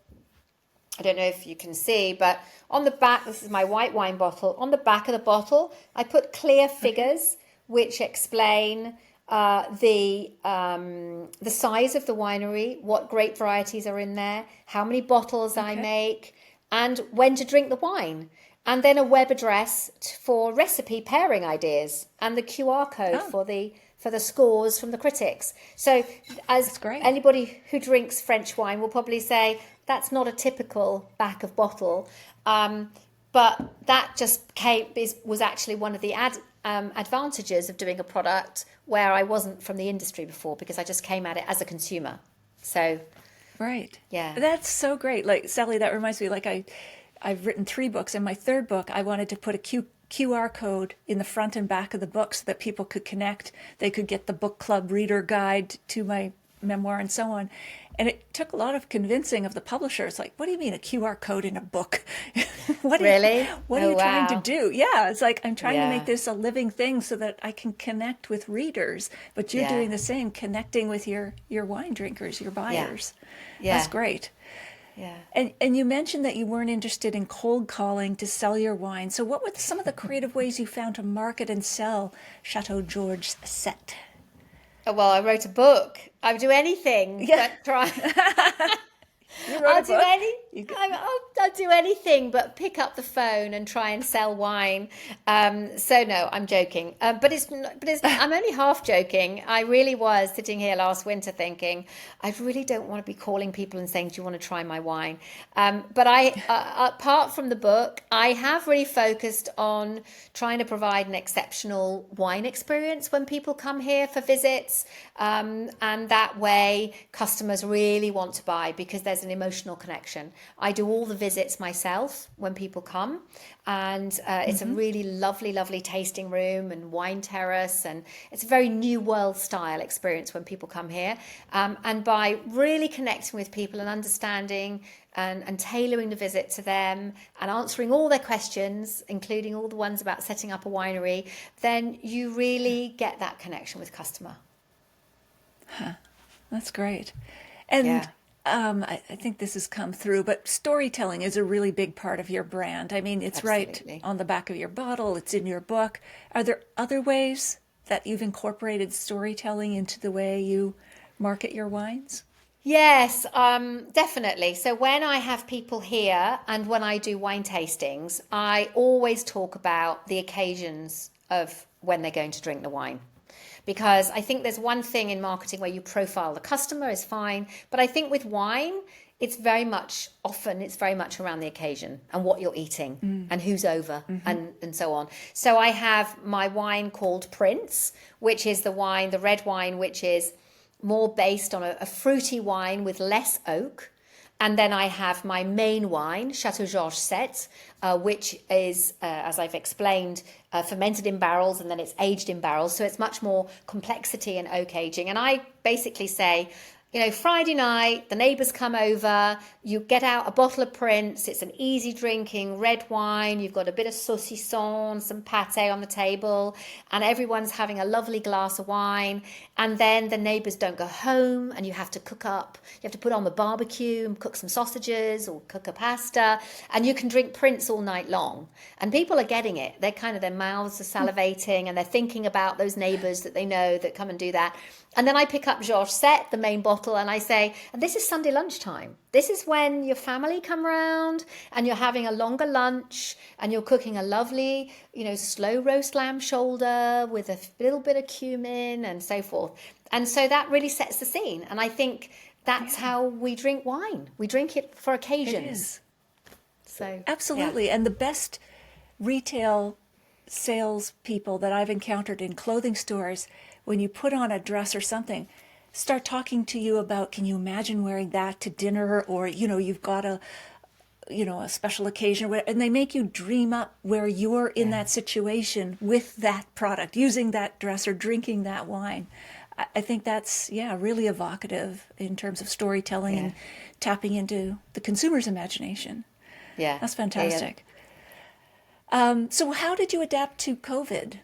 S2: I don't know if you can see, but on the back, this is my white wine bottle. On the back of the bottle, I put clear figures which explain the size of the winery, what grape varieties are in there, how many bottles I make, and when to drink the wine. And then a web address for recipe pairing ideas, and the QR code for the scores from the critics. So as anybody who drinks French wine will probably say, that's not a typical back of bottle. But that just was actually one of the advantages of doing a product where I wasn't from the industry before, because I just came at it as a consumer. So,
S1: right.
S2: Yeah.
S1: That's so great. Like, Sally, that reminds me, like I've written 3 books. In my 3rd book, I wanted to put a QR code in the front and back of the book so that people could connect. They could get the book club reader guide to my memoir and so on. And it took a lot of convincing of the publishers. Like, what do you mean a QR code in a book?
S2: Really?
S1: What are you trying to
S2: Wow.
S1: do? Yeah, it's like I'm trying to
S2: Yeah.
S1: make this a living thing so that I can connect with readers. But you're
S2: Yeah.
S1: doing the same, connecting with your wine drinkers, your
S2: Yeah.
S1: buyers. That's
S2: Yeah.
S1: great.
S2: Yeah.
S1: And you mentioned that you weren't interested in cold calling to sell your wine. So what were some of the creative ways you found to market and sell Chateau Georges Set?
S2: Well, I wrote a book. I would do anything
S1: Yeah.
S2: but try.
S1: You wrote a book? You got-
S2: I'll do anything but pick up the phone and try and sell wine. So no, I'm joking. I'm only half joking. I really was sitting here last winter thinking, I really don't want to be calling people and saying, do you want to try my wine? Apart from the book, I have really focused on trying to provide an exceptional wine experience when people come here for visits. And that way customers really want to buy because there's an emotional connection. I do all the visits myself when people come, and it's a really lovely tasting room and wine terrace, and it's a very new world style experience when people come here. And by really connecting with people and understanding and tailoring the visit to them and answering all their questions, including all the ones about setting up a winery, then you really get that connection with customer.
S1: That's great. And
S2: Yeah.
S1: I think this has come through, but storytelling is a really big part of your brand. I mean, it's
S2: Absolutely.
S1: right on the back of your bottle, it's in your book. Are there other ways that you've incorporated storytelling into the way you market your wines?
S2: Yes, definitely. So when I have people here and when I do wine tastings, I always talk about the occasions of when they're going to drink the wine. Because I think there's one thing in marketing where you profile the customer is fine, but I think with wine, it's very much around the occasion and what you're eating and who's over and so on. So I have my wine called Prince, which is the red wine, which is more based on a fruity wine with less oak. And then I have my main wine, Chateau Georges Set, which is, as I've explained, fermented in barrels and then it's aged in barrels. So it's much more complexity in oak aging. And I basically say, Friday night, the neighbours come over, you get out a bottle of Prince, it's an easy drinking red wine, you've got a bit of saucisson, some pâté on the table, and everyone's having a lovely glass of wine. And then the neighbours don't go home and you have to cook up, you have to put on the barbecue and cook some sausages or cook a pasta, and you can drink Prince all night long. And people are getting it. Their mouths are salivating and they're thinking about those neighbours that they know that come and do that. And then I pick up Georges Set, the main bottle, and I say, and this is Sunday lunchtime. This is when your family come round and you're having a longer lunch and you're cooking a lovely, slow roast lamb shoulder with a little bit of cumin and so forth. And so that really sets the scene. And I think that's how we drink wine. We drink it for occasions.
S1: It is.
S2: So
S1: Absolutely.
S2: yeah.
S1: And the best retail sales people that I've encountered in clothing stores, when you put on a dress or something, start talking to you about, can you imagine wearing that to dinner? Or, you've got a special occasion, and they make you dream up where you're in that situation with that product, using that dress or drinking that wine. I think that's, really evocative in terms of storytelling and tapping into the consumer's imagination.
S2: Yeah.
S1: That's fantastic. So how did you adapt to COVID?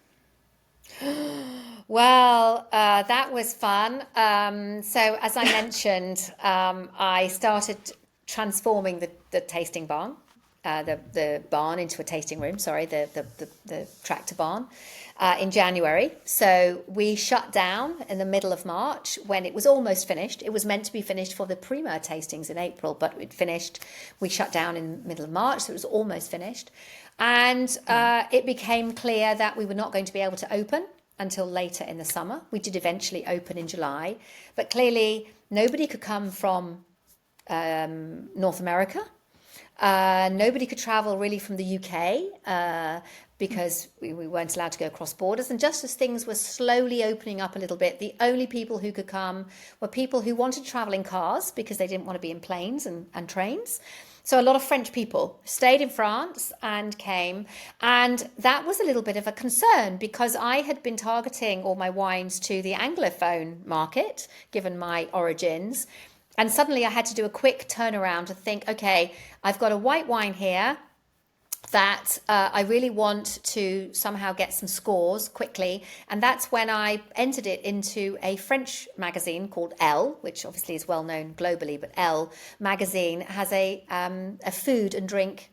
S2: Well, that was fun. So as I mentioned, I started transforming the tasting barn, the barn into a tasting room, the tractor barn, in January. So we shut down in the middle of March when it was almost finished. It was meant to be finished for the premier tastings in April, but it finished. We shut down in the middle of March, so it was almost finished. And it became clear that we were not going to be able to open until later in the summer. We did eventually open in July, but clearly nobody could come from North America. Nobody could travel really from the UK because we weren't allowed to go across borders. And just as things were slowly opening up a little bit, the only people who could come were people who wanted to travel in cars because they didn't want to be in planes and trains. So a lot of French people stayed in France and came. And that was a little bit of a concern because I had been targeting all my wines to the Anglophone market, given my origins. And suddenly I had to do a quick turnaround to think, okay, I've got a white wine here that I really want to somehow get some scores quickly. And that's when I entered it into a French magazine called Elle, which obviously is well known globally, but Elle magazine has a food and drink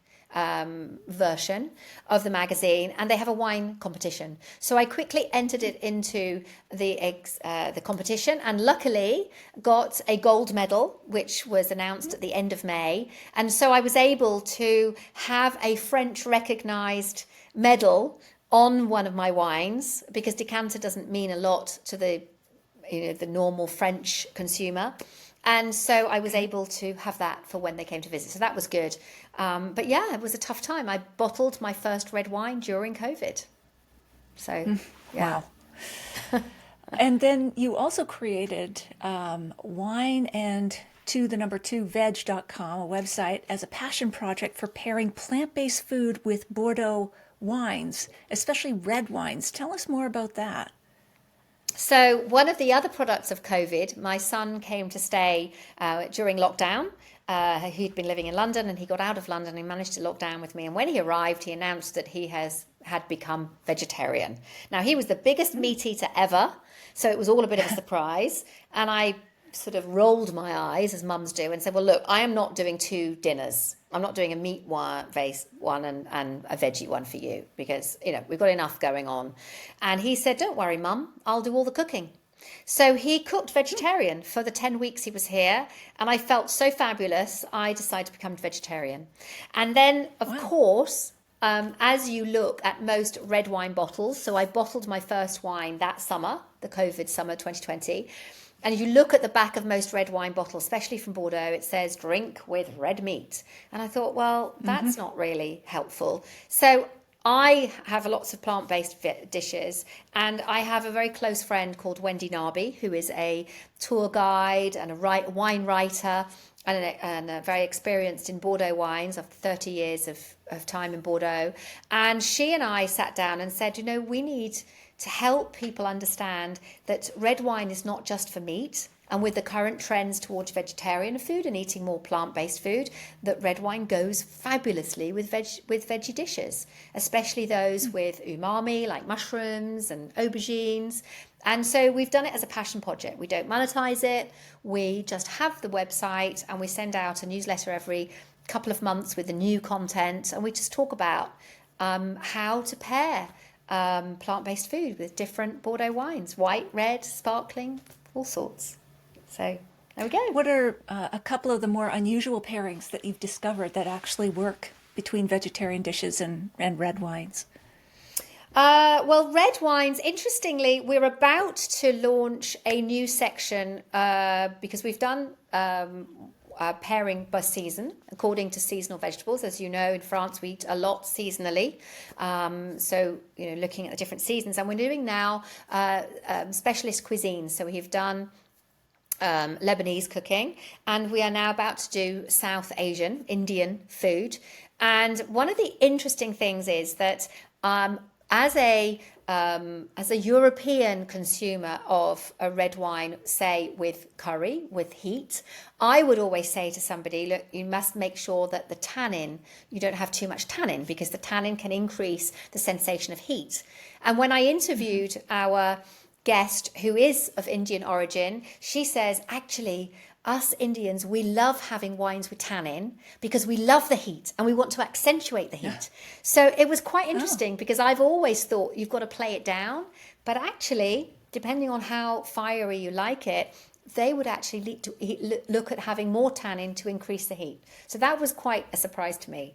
S2: version of the magazine, and they have a wine competition. So I quickly entered it into the competition, and luckily got a gold medal, which was announced at the end of May. And so I was able to have a French recognized medal on one of my wines, because decanter doesn't mean a lot to the normal French consumer. And so I was able to have that for when they came to visit. So that was good. But yeah, it was a tough time. I bottled my first red wine during COVID. So, yeah.
S1: Wow. And then you also created wine and veg.com, a website, as a passion project for pairing plant-based food with Bordeaux wines, especially red wines. Tell us more about that.
S2: So one of the other products of COVID, my son came to stay during lockdown. He'd been living in London, and he got out of London and managed to lock down with me. And when he arrived, he announced that he had become vegetarian. Now, he was the biggest meat eater ever, so it was all a bit of a surprise. And I sort of rolled my eyes, as mums do, and said, well, look, I am not doing two dinners. I'm not doing a meat based one and a veggie one for you, because, we've got enough going on. And he said, don't worry, Mum, I'll do all the cooking. So he cooked vegetarian for the 10 weeks he was here, and I felt so fabulous, I decided to become vegetarian. And then, of course, as you look at most red wine bottles, so I bottled my first wine that summer, the COVID summer 2020, and you look at the back of most red wine bottles, especially from Bordeaux, it says drink with red meat. And I thought, well, that's not really helpful. So I have lots of plant-based dishes, and I have a very close friend called Wendy Narby, who is a tour guide and a wine writer, and very experienced in Bordeaux wines, of 30 years of time in Bordeaux. And she and I sat down and said, we need to help people understand that red wine is not just for meat. And with the current trends towards vegetarian food and eating more plant-based food, that red wine goes fabulously with veggie dishes, especially those with umami like mushrooms and aubergines. And so we've done it as a passion project. We don't monetize it. We just have the website, and we send out a newsletter every couple of months with the new content. And we just talk about how to pair plant-based food with different Bordeaux wines, white, red, sparkling, all sorts. So there we go.
S1: What are a couple of the more unusual pairings that you've discovered that actually work between vegetarian dishes and red wines?
S2: Well, red wines, interestingly, we're about to launch a new section because we've done pairing by season, according to seasonal vegetables. As you know, in France, we eat a lot seasonally. So, looking at the different seasons. And we're doing now specialist cuisines. So we've done Lebanese cooking, and we are now about to do South Asian, Indian food. And one of the interesting things is that as a European consumer of a red wine, say with curry, with heat, I would always say to somebody, look, you must make sure that the tannin, you don't have too much tannin, because the tannin can increase the sensation of heat. And when I interviewed our guest, who is of Indian origin, she says, actually, us Indians, we love having wines with tannin because we love the heat and we want to accentuate the heat. Yeah. So it was quite interesting because I've always thought you've got to play it down. But actually, depending on how fiery you like it, they would actually look at having more tannin to increase the heat. So that was quite a surprise to me.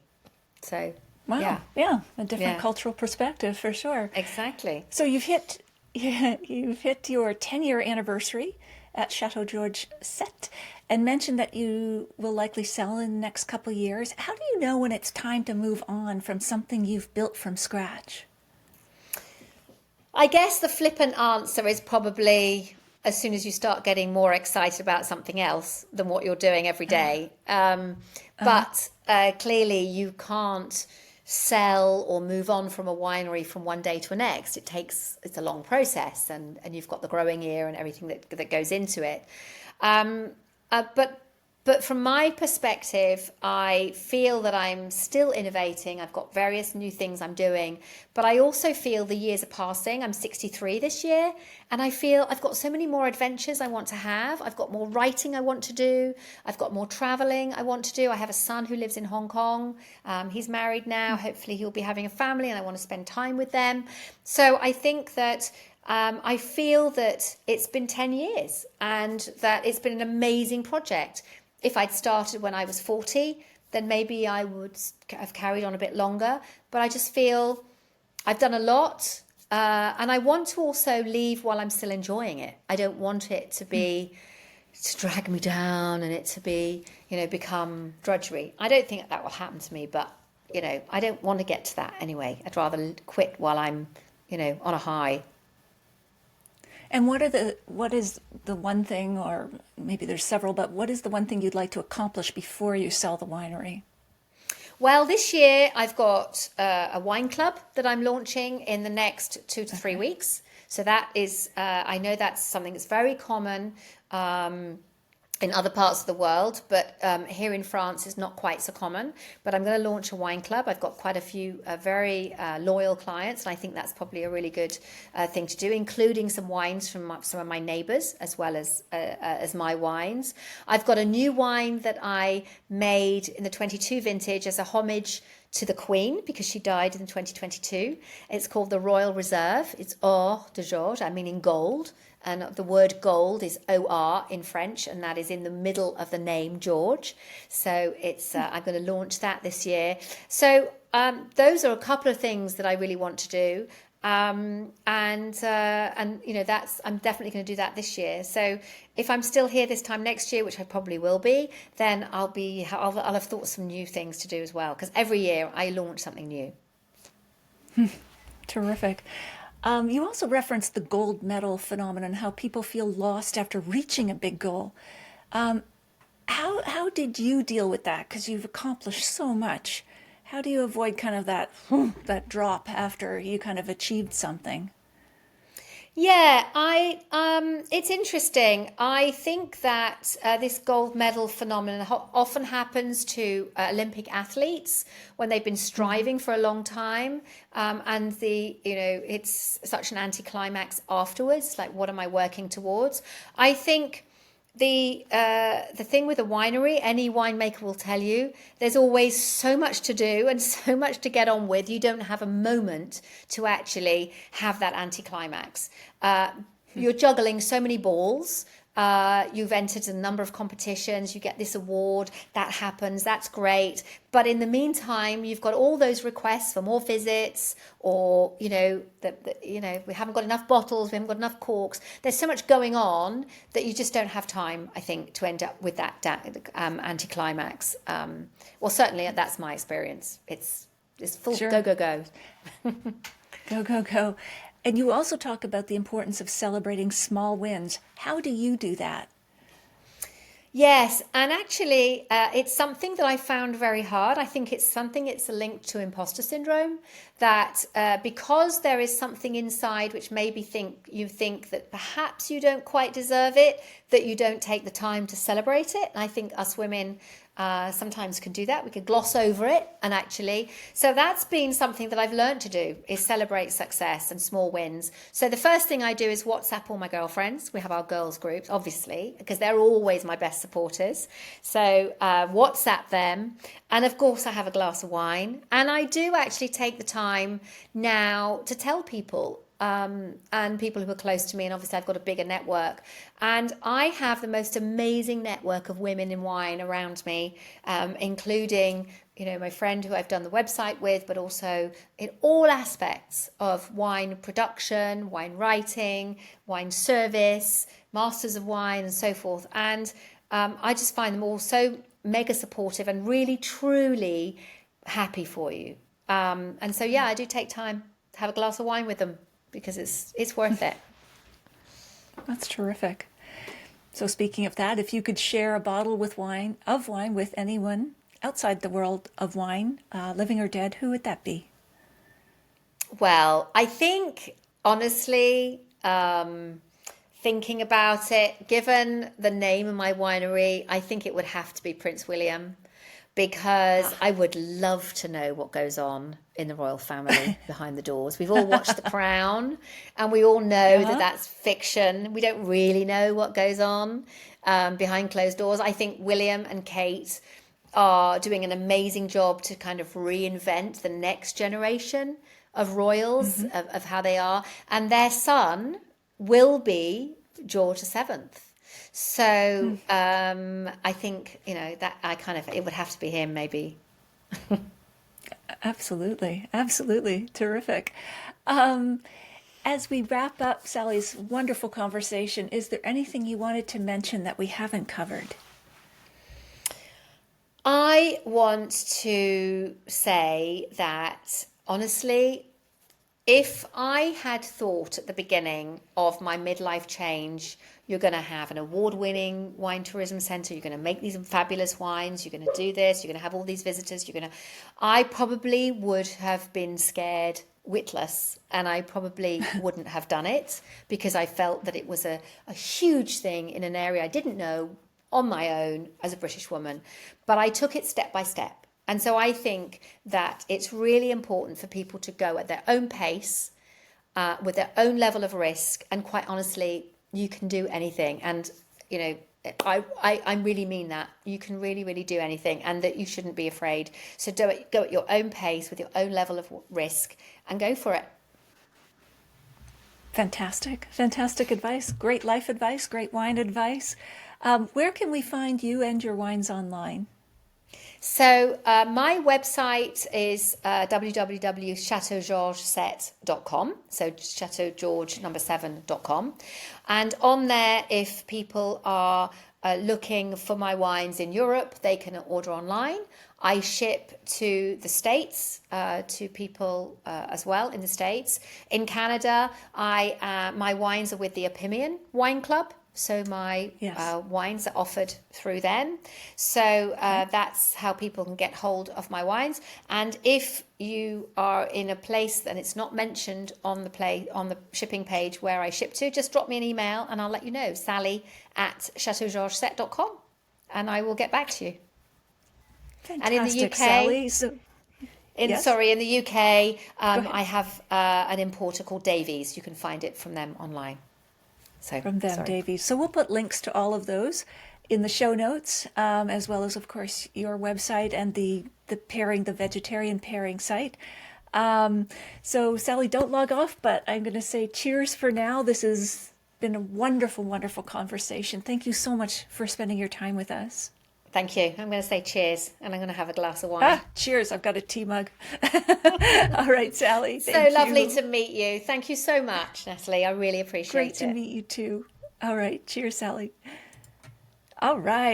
S2: So,
S1: wow. Yeah, a different cultural perspective for sure.
S2: Exactly.
S1: So you've hit your 10-year anniversary at Chateau Georges Set, and mentioned that you will likely sell in the next couple of years. How do you know when it's time to move on from something you've built from scratch?
S2: I guess the flippant answer is probably as soon as you start getting more excited about something else than what you're doing every day. But clearly you can't sell or move on from a winery from one day to the next. It's a long process, and you've got the growing year and everything that goes into it. Um, but from my perspective, I feel that I'm still innovating. I've got various new things I'm doing, but I also feel the years are passing. I'm 63 this year, and I feel I've got so many more adventures I want to have. I've got more writing I want to do. I've got more traveling I want to do. I have a son who lives in Hong Kong. He's married now. Hopefully he'll be having a family, and I want to spend time with them. So I think that I feel that it's been 10 years and that it's been an amazing project. If I'd started when I was 40, then maybe I would have carried on a bit longer. But I just feel I've done a lot, and I want to also leave while I'm still enjoying it. I don't want it to drag me down and it to be, become drudgery. I don't think that will happen to me, but, I don't want to get to that anyway. I'd rather quit while I'm, on a high.
S1: And what is the one thing, or maybe there's several, but what is the one thing you'd like to accomplish before you sell the winery?
S2: Well, this year I've got a wine club that I'm launching in the next 2 to 3 weeks. So that is, I know that's something that's very common in other parts of the world, but here in France is not quite so common. But I'm going to launch a wine club. I've got quite a few very loyal clients, and I think that's probably a really good thing to do, including some wines from some of my neighbours as well as my wines. I've got a new wine that I made in the 22 vintage as a homage to the Queen, because she died in 2022. It's called the Royal Reserve. It's Or de Georges, I mean in gold. And the word gold is OR in French, and that is in the middle of the name George. So it's I'm going to launch that this year. So those are a couple of things that I really want to do. And that's I'm definitely going to do that this year. So if I'm still here this time next year, which I probably will be, then I'll have thought of some new things to do as well. Because every year I launch something new.
S1: Terrific. You also referenced the gold medal phenomenon, how people feel lost after reaching a big goal. How did you deal with that? Because you've accomplished so much. How do you avoid kind of that drop after you kind of achieved something?
S2: Yeah, it's interesting. I think that this gold medal phenomenon often happens to Olympic athletes when they've been striving for a long time, and it's such an anticlimax afterwards. Like, what am I working towards? I think the thing with a winery, any winemaker will tell you, there's always so much to do and so much to get on with. You don't have a moment to actually have that anticlimax. You're juggling so many balls. You've entered a number of competitions, you get this award, that happens, that's great. But in the meantime, you've got all those requests for more visits, or, we haven't got enough bottles, we haven't got enough corks. There's so much going on that you just don't have time, I think, to end up with that anticlimax. Well, certainly that's my experience. It's full
S1: Sure.
S2: go, go, go.
S1: Go, go, go. And you also talk about the importance of celebrating small wins. How do you do that?
S2: Yes, and actually, it's something that I found very hard. I think it's a link to imposter syndrome, that because there is something inside which maybe you think that perhaps you don't quite deserve it, that you don't take the time to celebrate it. And I think us women sometimes can do that. We could gloss over it, and actually, so that's been something that I've learned to do, is celebrate success and small wins. So the first thing I do is WhatsApp all my girlfriends. We have our girls groups, obviously, because they're always my best supporters. So WhatsApp them, and of course I have a glass of wine, and I do actually take the time now to tell people. And people who are close to me, and obviously I've got a bigger network, and I have the most amazing network of women in wine around me, including my friend who I've done the website with, but also in all aspects of wine production, wine writing, wine service, masters of wine, and so forth. And I just find them all so mega supportive and really truly happy for you. And so yeah, I do take time to have a glass of wine with them, because it's worth it.
S1: That's terrific. So speaking of that, if you could share a bottle of wine with anyone, outside the world of wine, living or dead, who would that be?
S2: Well, I think, honestly, thinking about it, given the name of my winery, I think it would have to be Prince William, because I would love to know what goes on in the royal family behind the doors. We've all watched The Crown, and we all know that that's fiction. We don't really know what goes on behind closed doors. I think William and Kate are doing an amazing job to kind of reinvent the next generation of royals, of how they are. And their son will be George VII. So I think, that it would have to be him, maybe.
S1: Absolutely. Absolutely. Terrific. As we wrap up Sally's wonderful conversation, is there anything you wanted to mention that we haven't covered?
S2: I want to say that, honestly, if I had thought at the beginning of my midlife change, you're going to have an award-winning wine tourism centre, you're going to make these fabulous wines, you're going to do this, you're going to have all these visitors, I probably would have been scared witless, and I probably wouldn't have done it, because I felt that it was a huge thing in an area I didn't know on my own as a British woman. But I took it step by step. And so I think that it's really important for people to go at their own pace, with their own level of risk. And quite honestly, you can do anything. And, I really mean that. You can really, really do anything, and that you shouldn't be afraid. So go at your own pace with your own level of risk and go for it.
S1: Fantastic. Fantastic advice. Great life advice. Great wine advice. Where can we find you and your wines online?
S2: So my website is www.chateaugeorges7.com, so chateaugeorge7.com. And on there, if people are looking for my wines in Europe, they can order online. I ship to the States, to people as well in the States. In Canada, my wines are with the Appellation Wine Club. So my wines are offered through them. So that's how people can get hold of my wines. And if you are in a place and it's not mentioned on the shipping page where I ship to, just drop me an email and I'll let you know, sally@chateaugeorges7.com, and I will get back to you.
S1: Fantastic,
S2: And in the UK,
S1: Sally.
S2: in the UK, I have an importer called Davies. You can find it from them online.
S1: From them, Davies. So we'll put links to all of those in the show notes, as well as, of course, your website and the vegetarian pairing site. So, Sally, don't log off, but I'm going to say cheers for now. This has been a wonderful, wonderful conversation. Thank you so much for spending your time with us.
S2: Thank you. I'm going to say cheers, and I'm going to have a glass of wine.
S1: Cheers. I've got a tea mug. All right, Sally.
S2: So lovely to meet you. Thank you so much, Natalie. I really appreciate it.
S1: Great to meet you too. All right. Cheers, Sally. All right.